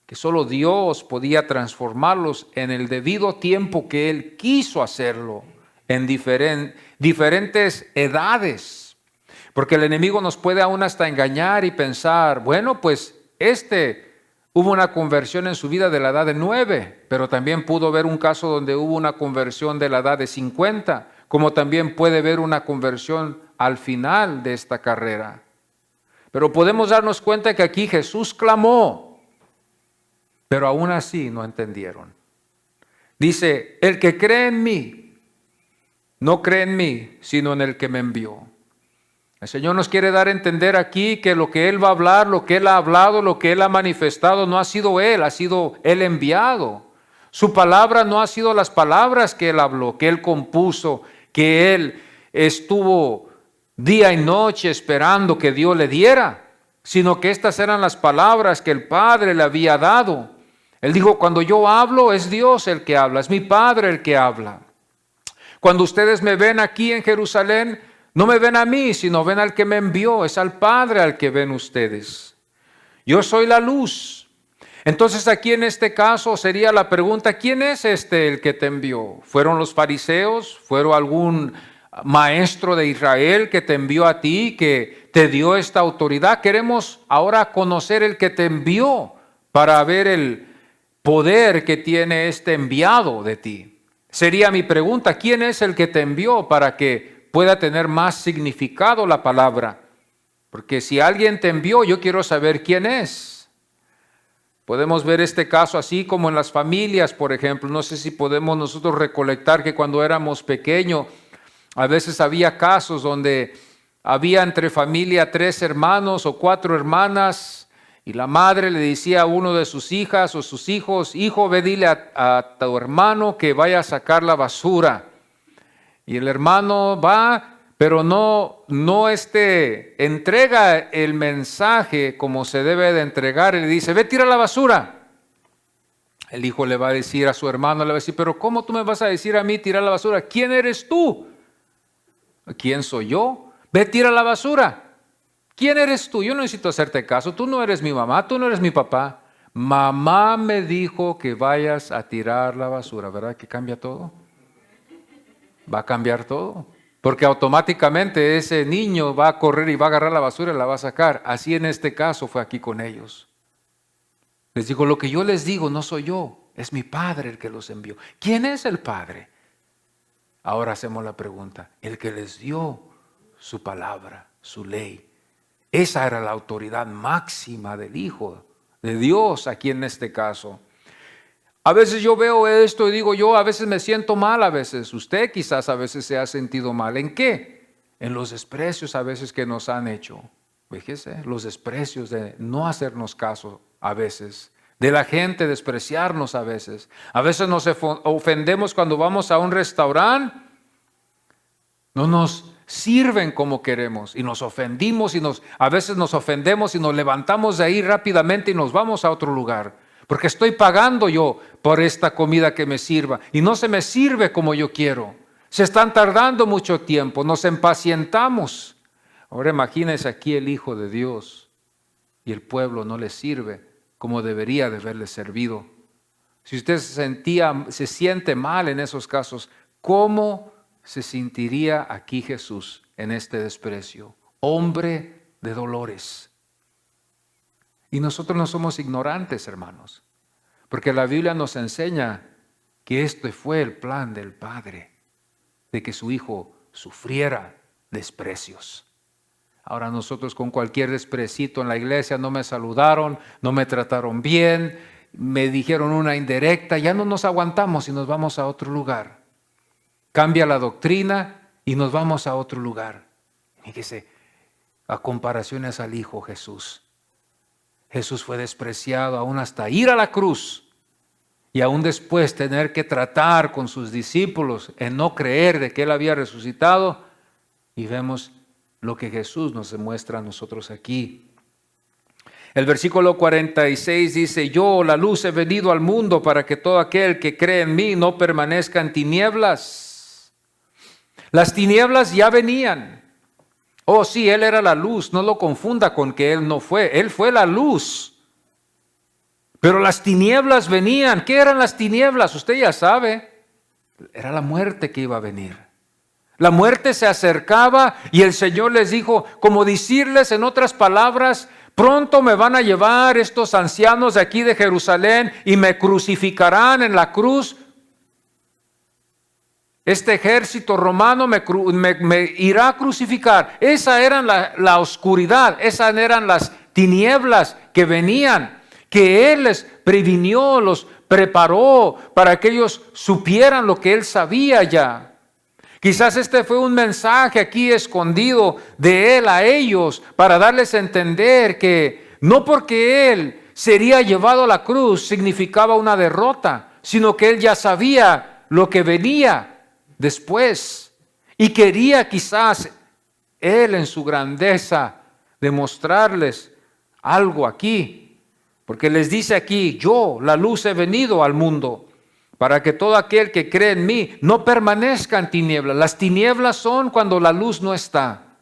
que solo Dios podía transformarlos en el debido tiempo que Él quiso hacerlo, en diferentes edades. Porque el enemigo nos puede aún hasta engañar y pensar, bueno, pues hubo una conversión en su vida de la edad de 9, pero también pudo haber un caso donde hubo una conversión de la edad de 50, como también puede haber una conversión al final de esta carrera. Pero podemos darnos cuenta que aquí Jesús clamó, pero aún así no entendieron. Dice, el que cree en mí, no cree en mí, sino en el que me envió. El Señor nos quiere dar a entender aquí que lo que Él va a hablar, lo que Él ha hablado, lo que Él ha manifestado, no ha sido Él, ha sido el enviado. Su palabra no ha sido las palabras que Él habló, que Él compuso, que Él estuvo día y noche esperando que Dios le diera, sino que estas eran las palabras que el Padre le había dado. Él dijo, cuando yo hablo, es Dios el que habla, es mi Padre el que habla. Cuando ustedes me ven aquí en Jerusalén, no me ven a mí, sino ven al que me envió, es al Padre al que ven ustedes. Yo soy la luz. Entonces aquí en este caso sería la pregunta, ¿quién es el que te envió? ¿Fueron los fariseos? ¿Fueron algún maestro de Israel que te envió a ti, que te dio esta autoridad? Queremos ahora conocer el que te envió para ver el poder que tiene este enviado de ti. Sería mi pregunta, ¿quién es el que te envió para que pueda tener más significado la palabra? Porque si alguien te envió, yo quiero saber quién es. Podemos ver este caso así como en las familias, por ejemplo. No sé si podemos nosotros recolectar que cuando éramos pequeños, a veces había casos donde había entre familia 3 hermanos o 4 hermanas, y la madre le decía a uno de sus hijas o sus hijos, hijo, ve dile a tu hermano que vaya a sacar la basura. Y el hermano va, pero no entrega el mensaje como se debe de entregar. Y le dice, ve, tira la basura. El hijo le va a decir a su hermano, le va a decir, pero ¿cómo tú me vas a decir a mí tirar la basura? ¿Quién eres tú? ¿Quién soy yo? Ve, tira la basura. ¿Quién eres tú? Yo no necesito hacerte caso. Tú no eres mi mamá, tú no eres mi papá. Mamá me dijo que vayas a tirar la basura. ¿Verdad que cambia todo? Va a cambiar todo, porque automáticamente ese niño va a correr y va a agarrar la basura y la va a sacar. Así en este caso fue aquí con ellos. Les digo, lo que yo les digo no soy yo, es mi Padre el que los envió. ¿Quién es el Padre? Ahora hacemos la pregunta, el que les dio su palabra, su ley. Esa era la autoridad máxima del Hijo de Dios aquí en este caso. A veces yo veo esto y digo yo, a veces me siento mal, a veces usted quizás a veces se ha sentido mal. ¿En qué? En los desprecios a veces que nos han hecho. Fíjese, los desprecios de no hacernos caso a veces, de la gente despreciarnos a veces. A veces nos ofendemos cuando vamos a un restaurante, no nos sirven como queremos y nos ofendimos y a veces nos ofendemos y nos levantamos de ahí rápidamente y nos vamos a otro lugar. Porque estoy pagando yo por esta comida que me sirva y no se me sirve como yo quiero. Se están tardando mucho tiempo, nos impacientamos. Ahora imagínense aquí el Hijo de Dios y el pueblo no le sirve como debería de haberle servido. Si usted se siente mal en esos casos, ¿cómo se sentiría aquí Jesús en este desprecio? Hombre de dolores. Y nosotros no somos ignorantes, hermanos, porque la Biblia nos enseña que este fue el plan del Padre, de que su Hijo sufriera desprecios. Ahora nosotros con cualquier desprecito en la iglesia, no me saludaron, no me trataron bien, me dijeron una indirecta, ya no nos aguantamos y nos vamos a otro lugar. Cambia la doctrina y nos vamos a otro lugar. Fíjese, a comparaciones al Hijo Jesús. Jesús fue despreciado aún hasta ir a la cruz y aún después tener que tratar con sus discípulos en no creer de que Él había resucitado. Y vemos lo que Jesús nos demuestra a nosotros aquí. El versículo 46 dice, yo, la luz, he venido al mundo para que todo aquel que cree en mí no permanezca en tinieblas. Las tinieblas ya venían. Oh, sí, Él era la luz, no lo confunda con que Él no fue. Él fue la luz. Pero las tinieblas venían. ¿Qué eran las tinieblas? Usted ya sabe. Era la muerte que iba a venir. La muerte se acercaba y el Señor les dijo, como decirles en otras palabras, Pronto me van a llevar estos ancianos de aquí de Jerusalén y me crucificarán en la cruz. Este ejército romano me irá a crucificar. Esa era la oscuridad, esas eran las tinieblas que venían, que Él les previnió, los preparó para que ellos supieran lo que Él sabía ya. Quizás este fue un mensaje aquí escondido de Él a ellos para darles a entender que no porque Él sería llevado a la cruz significaba una derrota, sino que Él ya sabía lo que venía después y quería quizás Él en su grandeza demostrarles algo aquí, porque les dice aquí: yo, la luz, he venido al mundo para que todo aquel que cree en mí no permanezca en tinieblas. Las tinieblas son cuando la luz no está.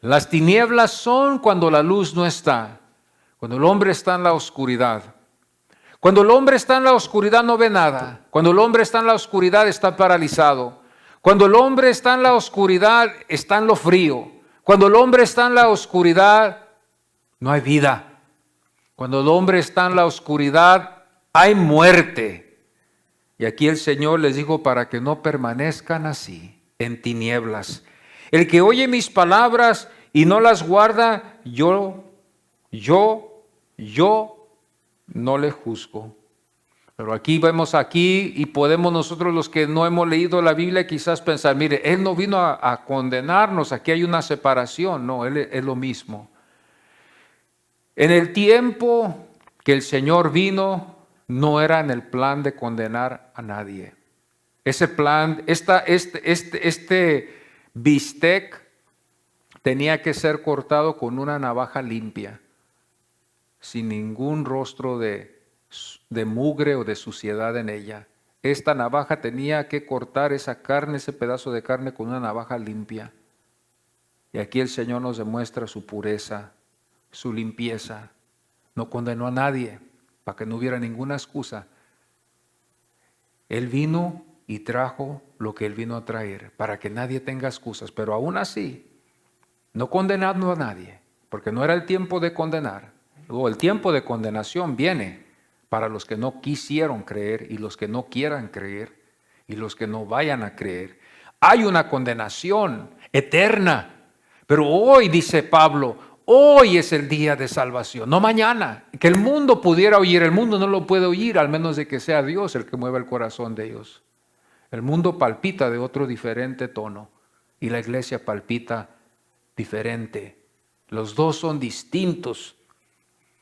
Las tinieblas son cuando la luz no está, cuando el hombre está en la oscuridad. Cuando el hombre está en la oscuridad no ve nada. Cuando el hombre está en la oscuridad está paralizado. Cuando el hombre está en la oscuridad está en lo frío. Cuando el hombre está en la oscuridad no hay vida. Cuando el hombre está en la oscuridad hay muerte. Y aquí el Señor les dijo para que no permanezcan así, en tinieblas. El que oye mis palabras y no las guarda, yo no le juzgo. Pero aquí vemos y podemos nosotros los que no hemos leído la Biblia quizás pensar: mire, Él no vino a condenarnos, aquí hay una separación. No, Él es lo mismo. En el tiempo que el Señor vino, no era en el plan de condenar a nadie. Ese plan, este bistec tenía que ser cortado con una navaja limpia, sin ningún rostro de mugre o de suciedad en ella. Esta navaja tenía que cortar esa carne, ese pedazo de carne, con una navaja limpia. Y aquí el Señor nos demuestra su pureza, su limpieza. No condenó a nadie para que no hubiera ninguna excusa. Él vino y trajo lo que Él vino a traer, para que nadie tenga excusas. Pero aún así, no condenando a nadie, porque no era el tiempo de condenar. Luego el tiempo de condenación viene para los que no quisieron creer y los que no quieran creer y los que no vayan a creer. Hay una condenación eterna, pero hoy, dice Pablo, hoy es el día de salvación, no mañana. Que el mundo pudiera oír, el mundo no lo puede oír al menos de que sea Dios el que mueva el corazón de ellos. El mundo palpita de otro diferente tono y la iglesia palpita diferente. Los dos son distintos.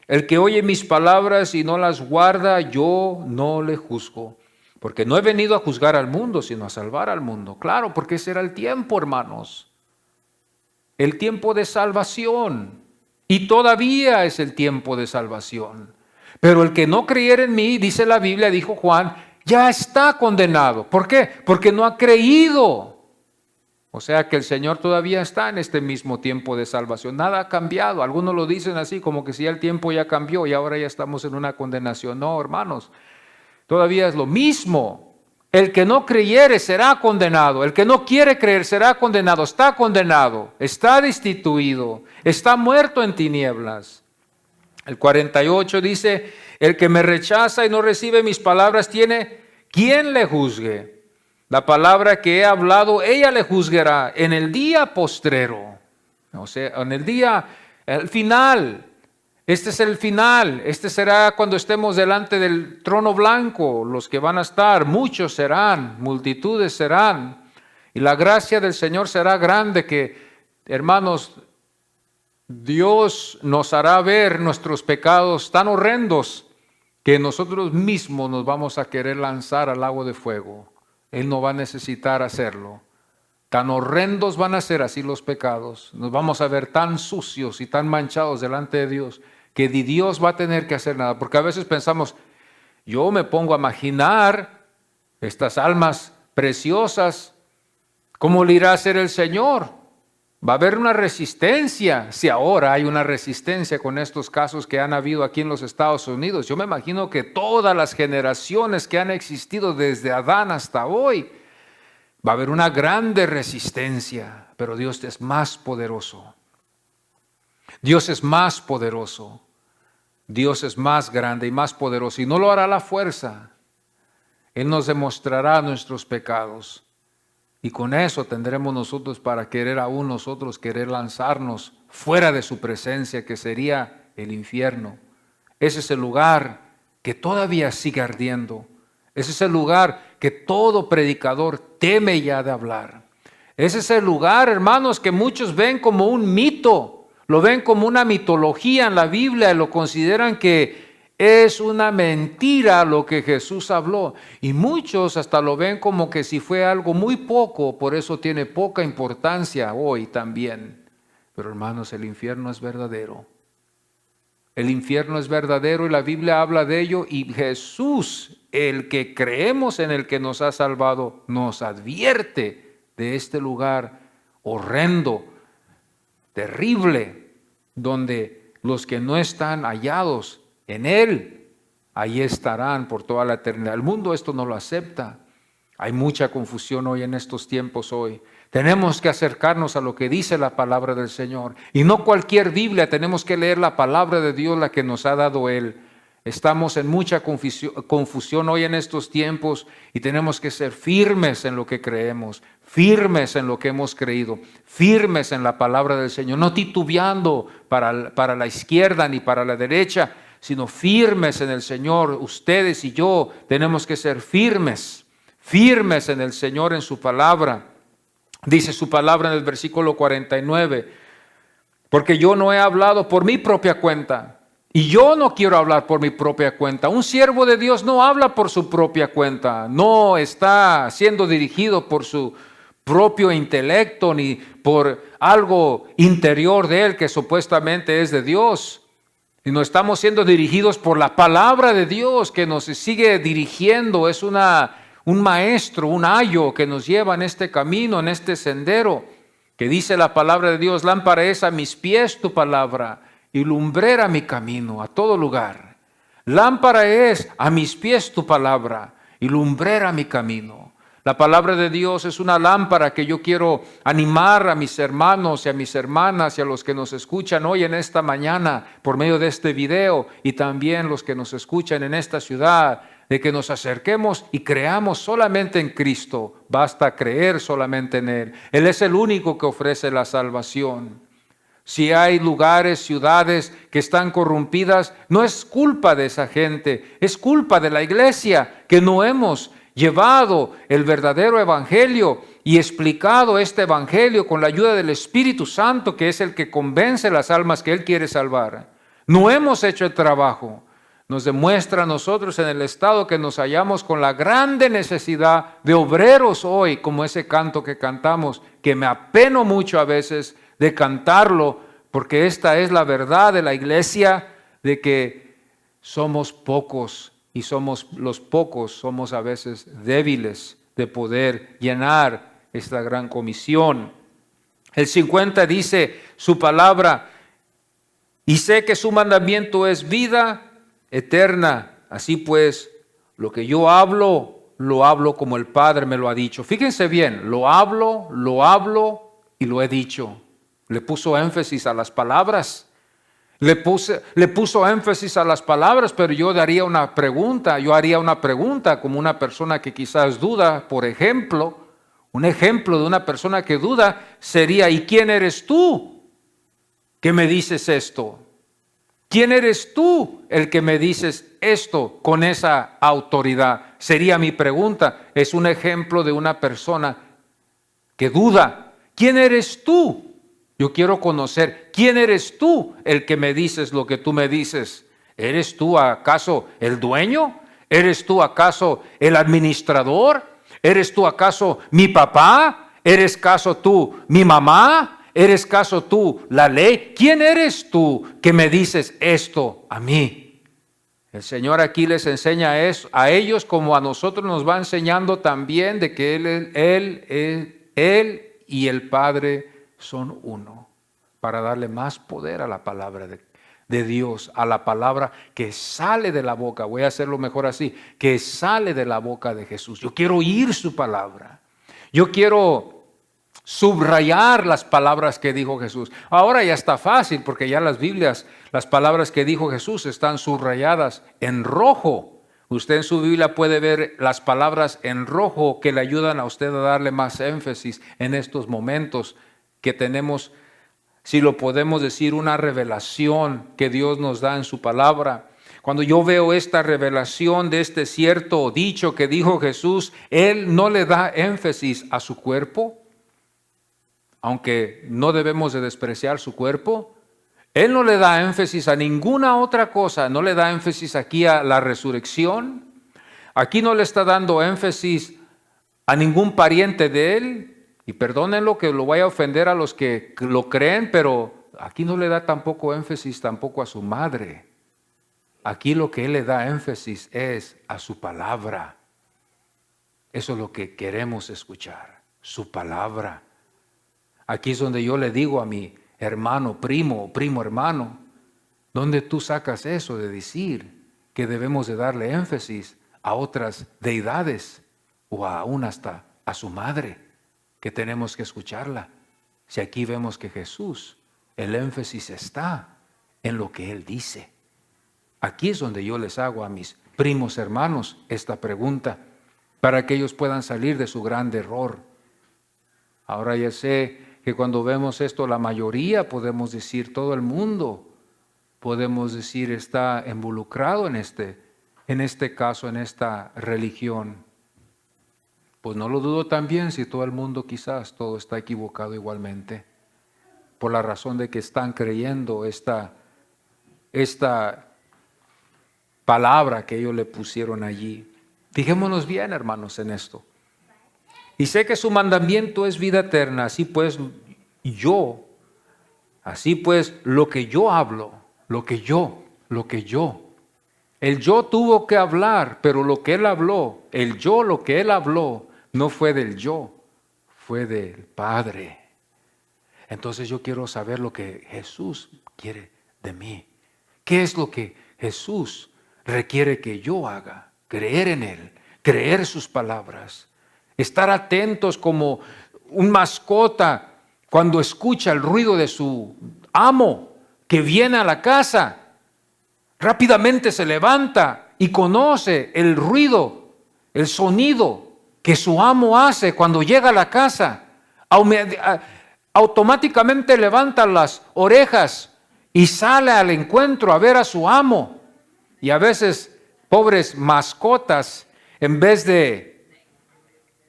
El que oye mis palabras y no las guarda, yo no le juzgo. Porque no he venido a juzgar al mundo, sino a salvar al mundo. Claro, porque ese era el tiempo, hermanos. El tiempo de salvación. Y todavía es el tiempo de salvación. Pero el que no creyera en mí, dice la Biblia, dijo Juan, ya está condenado. ¿Por qué? Porque no ha creído. O sea que el Señor todavía está en este mismo tiempo de salvación. Nada ha cambiado. Algunos lo dicen así, como que si el tiempo ya cambió y ahora ya estamos en una condenación. No, hermanos, todavía es lo mismo. El que no creyere será condenado. El que no quiere creer será condenado. Está condenado, está destituido, está muerto en tinieblas. El 48 dice: el que me rechaza y no recibe mis palabras tiene quien le juzgue. La palabra que he hablado, ella le juzgará en el día postrero. O sea, en el día, el final. Este es el final. Este será cuando estemos delante del trono blanco. Los que van a estar, muchos serán, multitudes serán. Y la gracia del Señor será grande que, hermanos, Dios nos hará ver nuestros pecados tan horrendos que nosotros mismos nos vamos a querer lanzar al lago de fuego. Él no va a necesitar hacerlo. Tan horrendos van a ser así los pecados. Nos vamos a ver tan sucios y tan manchados delante de Dios que ni Dios va a tener que hacer nada. Porque a veces pensamos, yo me pongo a imaginar estas almas preciosas, ¿cómo le irá a hacer el Señor? Va a haber una resistencia. Si ahora hay una resistencia con estos casos que han habido aquí en los Estados Unidos, yo me imagino que todas las generaciones que han existido desde Adán hasta hoy, va a haber una grande resistencia, pero Dios es más poderoso. Dios es más poderoso. Dios es más grande y más poderoso y no lo hará a la fuerza. Él nos demostrará nuestros pecados y con eso tendremos nosotros para querer aún nosotros querer lanzarnos fuera de su presencia, que sería el infierno. Ese es el lugar que todavía sigue ardiendo. Ese es el lugar que todo predicador teme ya de hablar. Ese es el lugar, hermanos, que muchos ven como un mito. Lo ven como una mitología en la Biblia y lo consideran que es una mentira lo que Jesús habló. Y muchos hasta lo ven como que si fue algo muy poco, por eso tiene poca importancia hoy también. Pero hermanos, el infierno es verdadero. El infierno es verdadero y la Biblia habla de ello y Jesús, el que creemos en el que nos ha salvado, nos advierte de este lugar horrendo, terrible, donde los que no están hallados en Él, ahí estarán por toda la eternidad. El mundo esto no lo acepta. Hay mucha confusión hoy en estos tiempos hoy. Tenemos que acercarnos a lo que dice la palabra del Señor. Y no cualquier Biblia, tenemos que leer la palabra de Dios, la que nos ha dado Él. Estamos en mucha confusión hoy en estos tiempos y tenemos que ser firmes en lo que creemos, firmes en lo que hemos creído, firmes en la palabra del Señor, no titubeando para la izquierda ni para la derecha, sino firmes en el Señor. Ustedes y yo tenemos que ser firmes en el Señor, en su palabra. Dice su palabra en el versículo 49, porque yo no he hablado por mi propia cuenta. Y yo no quiero hablar por mi propia cuenta. Un siervo de Dios no habla por su propia cuenta. No está siendo dirigido por su propio intelecto ni por algo interior de él que supuestamente es de Dios. Y no estamos siendo dirigidos por la palabra de Dios que nos sigue dirigiendo. Es un maestro, un ayo que nos lleva en este camino, en este sendero. Que dice la palabra de Dios, lámpara es a mis pies tu palabra y lumbrera mi camino a todo lugar. Lámpara es a mis pies tu palabra y lumbrera mi camino. La palabra de Dios es una lámpara que yo quiero animar a mis hermanos y a mis hermanas y a los que nos escuchan hoy en esta mañana por medio de este video y también los que nos escuchan en esta ciudad, de que nos acerquemos y creamos solamente en Cristo. Basta creer solamente en Él. Él es el único que ofrece la salvación. Si hay lugares, ciudades que están corrompidas, no es culpa de esa gente, es culpa de la iglesia que no hemos llevado el verdadero evangelio y explicado este evangelio con la ayuda del Espíritu Santo, que es el que convence las almas que Él quiere salvar. No hemos hecho el trabajo. Nos demuestra a nosotros en el estado que nos hallamos con la grande necesidad de obreros hoy, como ese canto que cantamos, que me apeno mucho a veces de cantarlo, porque esta es la verdad de la iglesia, de que somos pocos y los pocos somos a veces débiles de poder llenar esta gran comisión. El 50 dice su palabra, y sé que su mandamiento es vida eterna. Así pues, lo que yo hablo, lo hablo como el Padre me lo ha dicho. Fíjense bien, lo hablo y lo he dicho. Le puso énfasis a las palabras. Le puso énfasis a las palabras, pero yo haría una pregunta como una persona que quizás duda, por ejemplo. Un ejemplo de una persona que duda sería, ¿y quién eres tú que me dices esto? ¿Quién eres tú el que me dices esto con esa autoridad? Sería mi pregunta. Es un ejemplo de una persona que duda. ¿Quién eres tú? Yo quiero conocer, ¿quién eres tú el que me dices lo que tú me dices? ¿Eres tú acaso el dueño? ¿Eres tú acaso el administrador? ¿Eres tú acaso mi papá? ¿Eres acaso tú mi mamá? ¿Eres acaso tú la ley? ¿Quién eres tú que me dices esto a mí? El Señor aquí les enseña eso a ellos como a nosotros nos va enseñando también de que Él y el Padre son uno, para darle más poder a la palabra de Dios, a la palabra que sale de la boca. Voy a hacerlo mejor así, que sale de la boca de Jesús. Yo quiero oír su palabra. Yo quiero subrayar las palabras que dijo Jesús. Ahora ya está fácil porque ya las Biblias, las palabras que dijo Jesús están subrayadas en rojo. Usted en su Biblia puede ver las palabras en rojo que le ayudan a usted a darle más énfasis en estos momentos que tenemos, si lo podemos decir, una revelación que Dios nos da en su palabra. Cuando yo veo esta revelación de este cierto dicho que dijo Jesús, Él no le da énfasis a su cuerpo, aunque no debemos de despreciar su cuerpo. Él no le da énfasis a ninguna otra cosa, no le da énfasis aquí a la resurrección, aquí no le está dando énfasis a ningún pariente de Él, y perdónenlo que lo vaya a ofender a los que lo creen, pero aquí no le da tampoco énfasis tampoco a su madre. Aquí lo que Él le da énfasis es a su palabra. Eso es lo que queremos escuchar, su palabra. Aquí es donde yo le digo a mi hermano, primo hermano, ¿dónde tú sacas eso de decir que debemos de darle énfasis a otras deidades o aún hasta a su madre, que tenemos que escucharla? Si aquí vemos que Jesús, el énfasis está en lo que Él dice. Aquí es donde yo les hago a mis primos hermanos esta pregunta para que ellos puedan salir de su gran error. Ahora ya sé que cuando vemos esto, la mayoría, podemos decir todo el mundo, podemos decir está involucrado en este caso, en esta religión. Pues no lo dudo también si todo el mundo quizás todo está equivocado igualmente, por la razón de que están creyendo esta palabra que ellos le pusieron allí. Fijémonos bien, hermanos, en esto. Y sé que su mandamiento es vida eterna, así pues lo que yo hablo, el yo tuvo que hablar, pero lo que Él habló, lo que Él habló, no fue del yo, fue del Padre. Entonces yo quiero saber lo que Jesús quiere de mí. ¿Qué es lo que Jesús requiere que yo haga? Creer en Él, creer sus palabras. Estar atentos como un mascota cuando escucha el ruido de su amo que viene a la casa. Rápidamente se levanta y conoce el ruido, el sonido que su amo hace cuando llega a la casa. Automáticamente levanta las orejas y sale al encuentro a ver a su amo. Y a veces, pobres mascotas, en vez de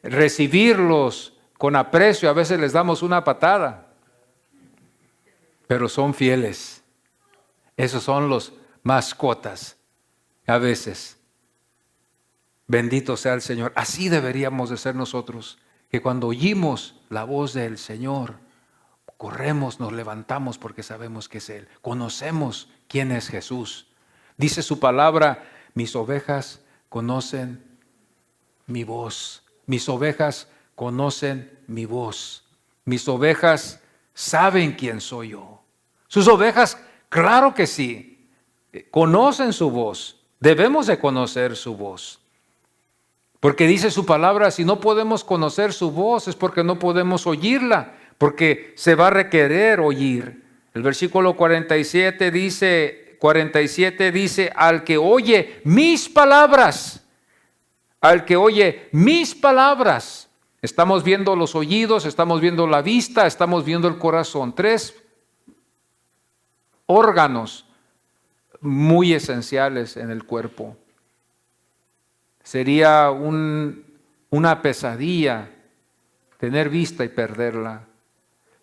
recibirlos con aprecio, a veces les damos una patada, pero son fieles. Esos son los mascotas a veces. Bendito sea el Señor. Así deberíamos de ser nosotros, que cuando oímos la voz del Señor, corremos, nos levantamos porque sabemos que es Él. Conocemos quién es Jesús. Dice su palabra, mis ovejas conocen mi voz. Mis ovejas conocen mi voz. Mis ovejas saben quién soy yo. Sus ovejas, claro que sí, conocen su voz. Debemos de conocer su voz. Porque dice su palabra, si no podemos conocer su voz es porque no podemos oírla, porque se va a requerir oír. El versículo 47 dice, al que oye mis palabras. Al que oye mis palabras. Estamos viendo los oídos, estamos viendo la vista, estamos viendo el corazón. 3 órganos muy esenciales en el cuerpo. Sería una pesadilla tener vista y perderla.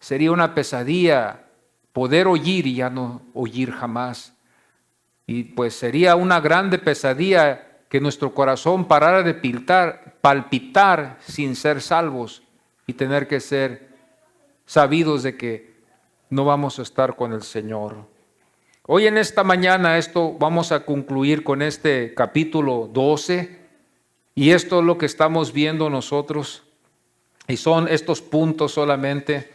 Sería una pesadilla poder oír y ya no oír jamás. Y pues sería una grande pesadilla que nuestro corazón parara de palpitar sin ser salvos y tener que ser sabidos de que no vamos a estar con el Señor. Hoy en esta mañana vamos a concluir con este capítulo 12 y esto es lo que estamos viendo nosotros y son estos puntos solamente.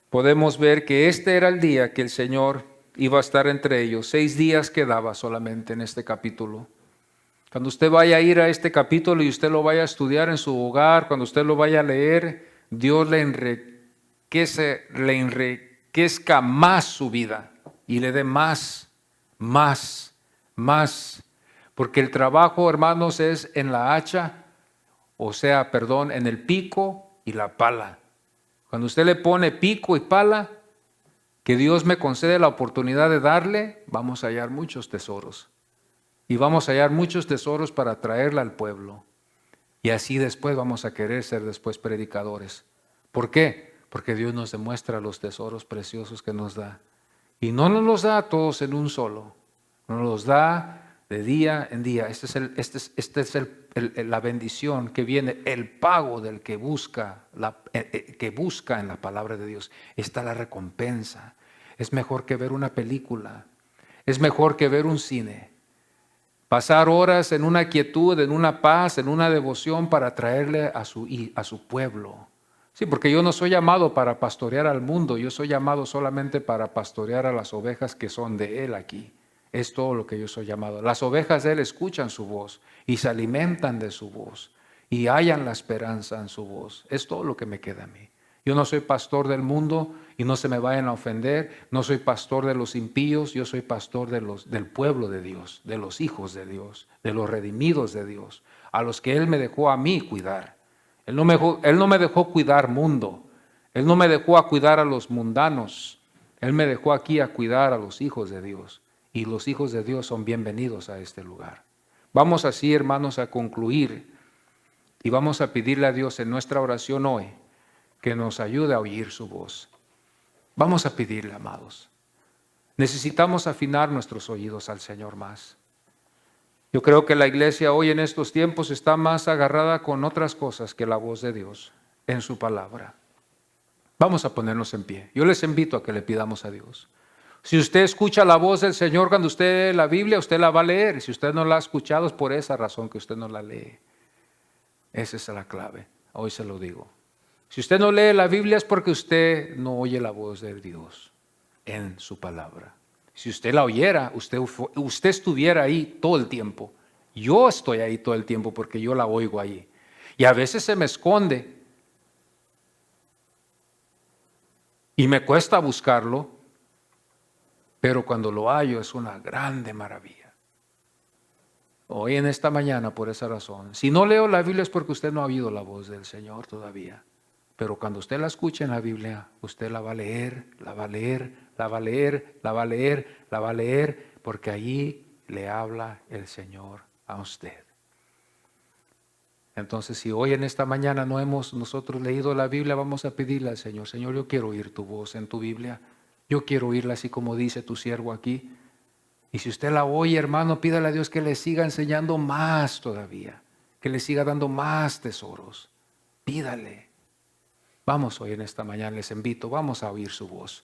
Podemos ver que este era el día que el Señor iba a estar entre ellos. 6 días quedaba solamente en este capítulo. Cuando usted vaya a ir a este capítulo y usted lo vaya a estudiar en su hogar, cuando usted lo vaya a leer, Dios le enriquezca más su vida y le dé más. Porque el trabajo, hermanos, es en la hacha, en el pico y la pala. Cuando usted le pone pico y pala, que Dios me concede la oportunidad de darle, vamos a hallar muchos tesoros. Y vamos a hallar muchos tesoros para traerla al pueblo. Y así después vamos a querer ser después predicadores. ¿Por qué? Porque Dios nos demuestra los tesoros preciosos que nos da. Y no nos los da a todos en un solo. Nos los da de día en día. Esta es la bendición que viene, el pago del que busca en la palabra de Dios. Está la recompensa. Es mejor que ver una película. Es mejor que ver un cine. Pasar horas en una quietud, en una paz, en una devoción para traerle a su pueblo. Sí, porque yo no soy llamado para pastorear al mundo, yo soy llamado solamente para pastorear a las ovejas que son de Él aquí. Es todo lo que yo soy llamado. Las ovejas de Él escuchan su voz y se alimentan de su voz y hallan la esperanza en su voz. Es todo lo que me queda a mí. Yo no soy pastor del mundo y no se me vayan a ofender. No soy pastor de los impíos, yo soy pastor del pueblo de Dios, de los hijos de Dios, de los redimidos de Dios, a los que Él me dejó a mí cuidar. Él no me dejó cuidar mundo. Él no me dejó a cuidar a los mundanos. Él me dejó aquí a cuidar a los hijos de Dios. Y los hijos de Dios son bienvenidos a este lugar. Vamos así, hermanos, a concluir y vamos a pedirle a Dios en nuestra oración hoy que nos ayude a oír su voz. Vamos a pedirle, amados. Necesitamos afinar nuestros oídos al Señor más. Yo creo que la iglesia hoy en estos tiempos está más agarrada con otras cosas que la voz de Dios en su palabra. Vamos a ponernos en pie. Yo les invito a que le pidamos a Dios. Si usted escucha la voz del Señor cuando usted lee la Biblia, usted la va a leer. Si usted no la ha escuchado, es por esa razón que usted no la lee. Esa es la clave. Hoy se lo digo. Si usted no lee la Biblia es porque usted no oye la voz de Dios en su palabra. Si usted la oyera, usted estuviera ahí todo el tiempo. Yo estoy ahí todo el tiempo porque yo la oigo ahí. Y a veces se me esconde y me cuesta buscarlo, pero cuando lo hallo es una grande maravilla. Hoy en esta mañana, por esa razón, si no leo la Biblia es porque usted no ha oído la voz del Señor todavía. Pero cuando usted la escuche en la Biblia, usted la va a leer, la va a leer, la va a leer, la va a leer, la va a leer, porque allí le habla el Señor a usted. Entonces, si hoy en esta mañana no hemos nosotros leído la Biblia, vamos a pedirle al Señor, Señor, yo quiero oír tu voz en tu Biblia. Yo quiero oírla así como dice tu siervo aquí. Y si usted la oye, hermano, pídale a Dios que le siga enseñando más todavía, que le siga dando más tesoros. Pídale. Vamos hoy en esta mañana, les invito, vamos a oír su voz.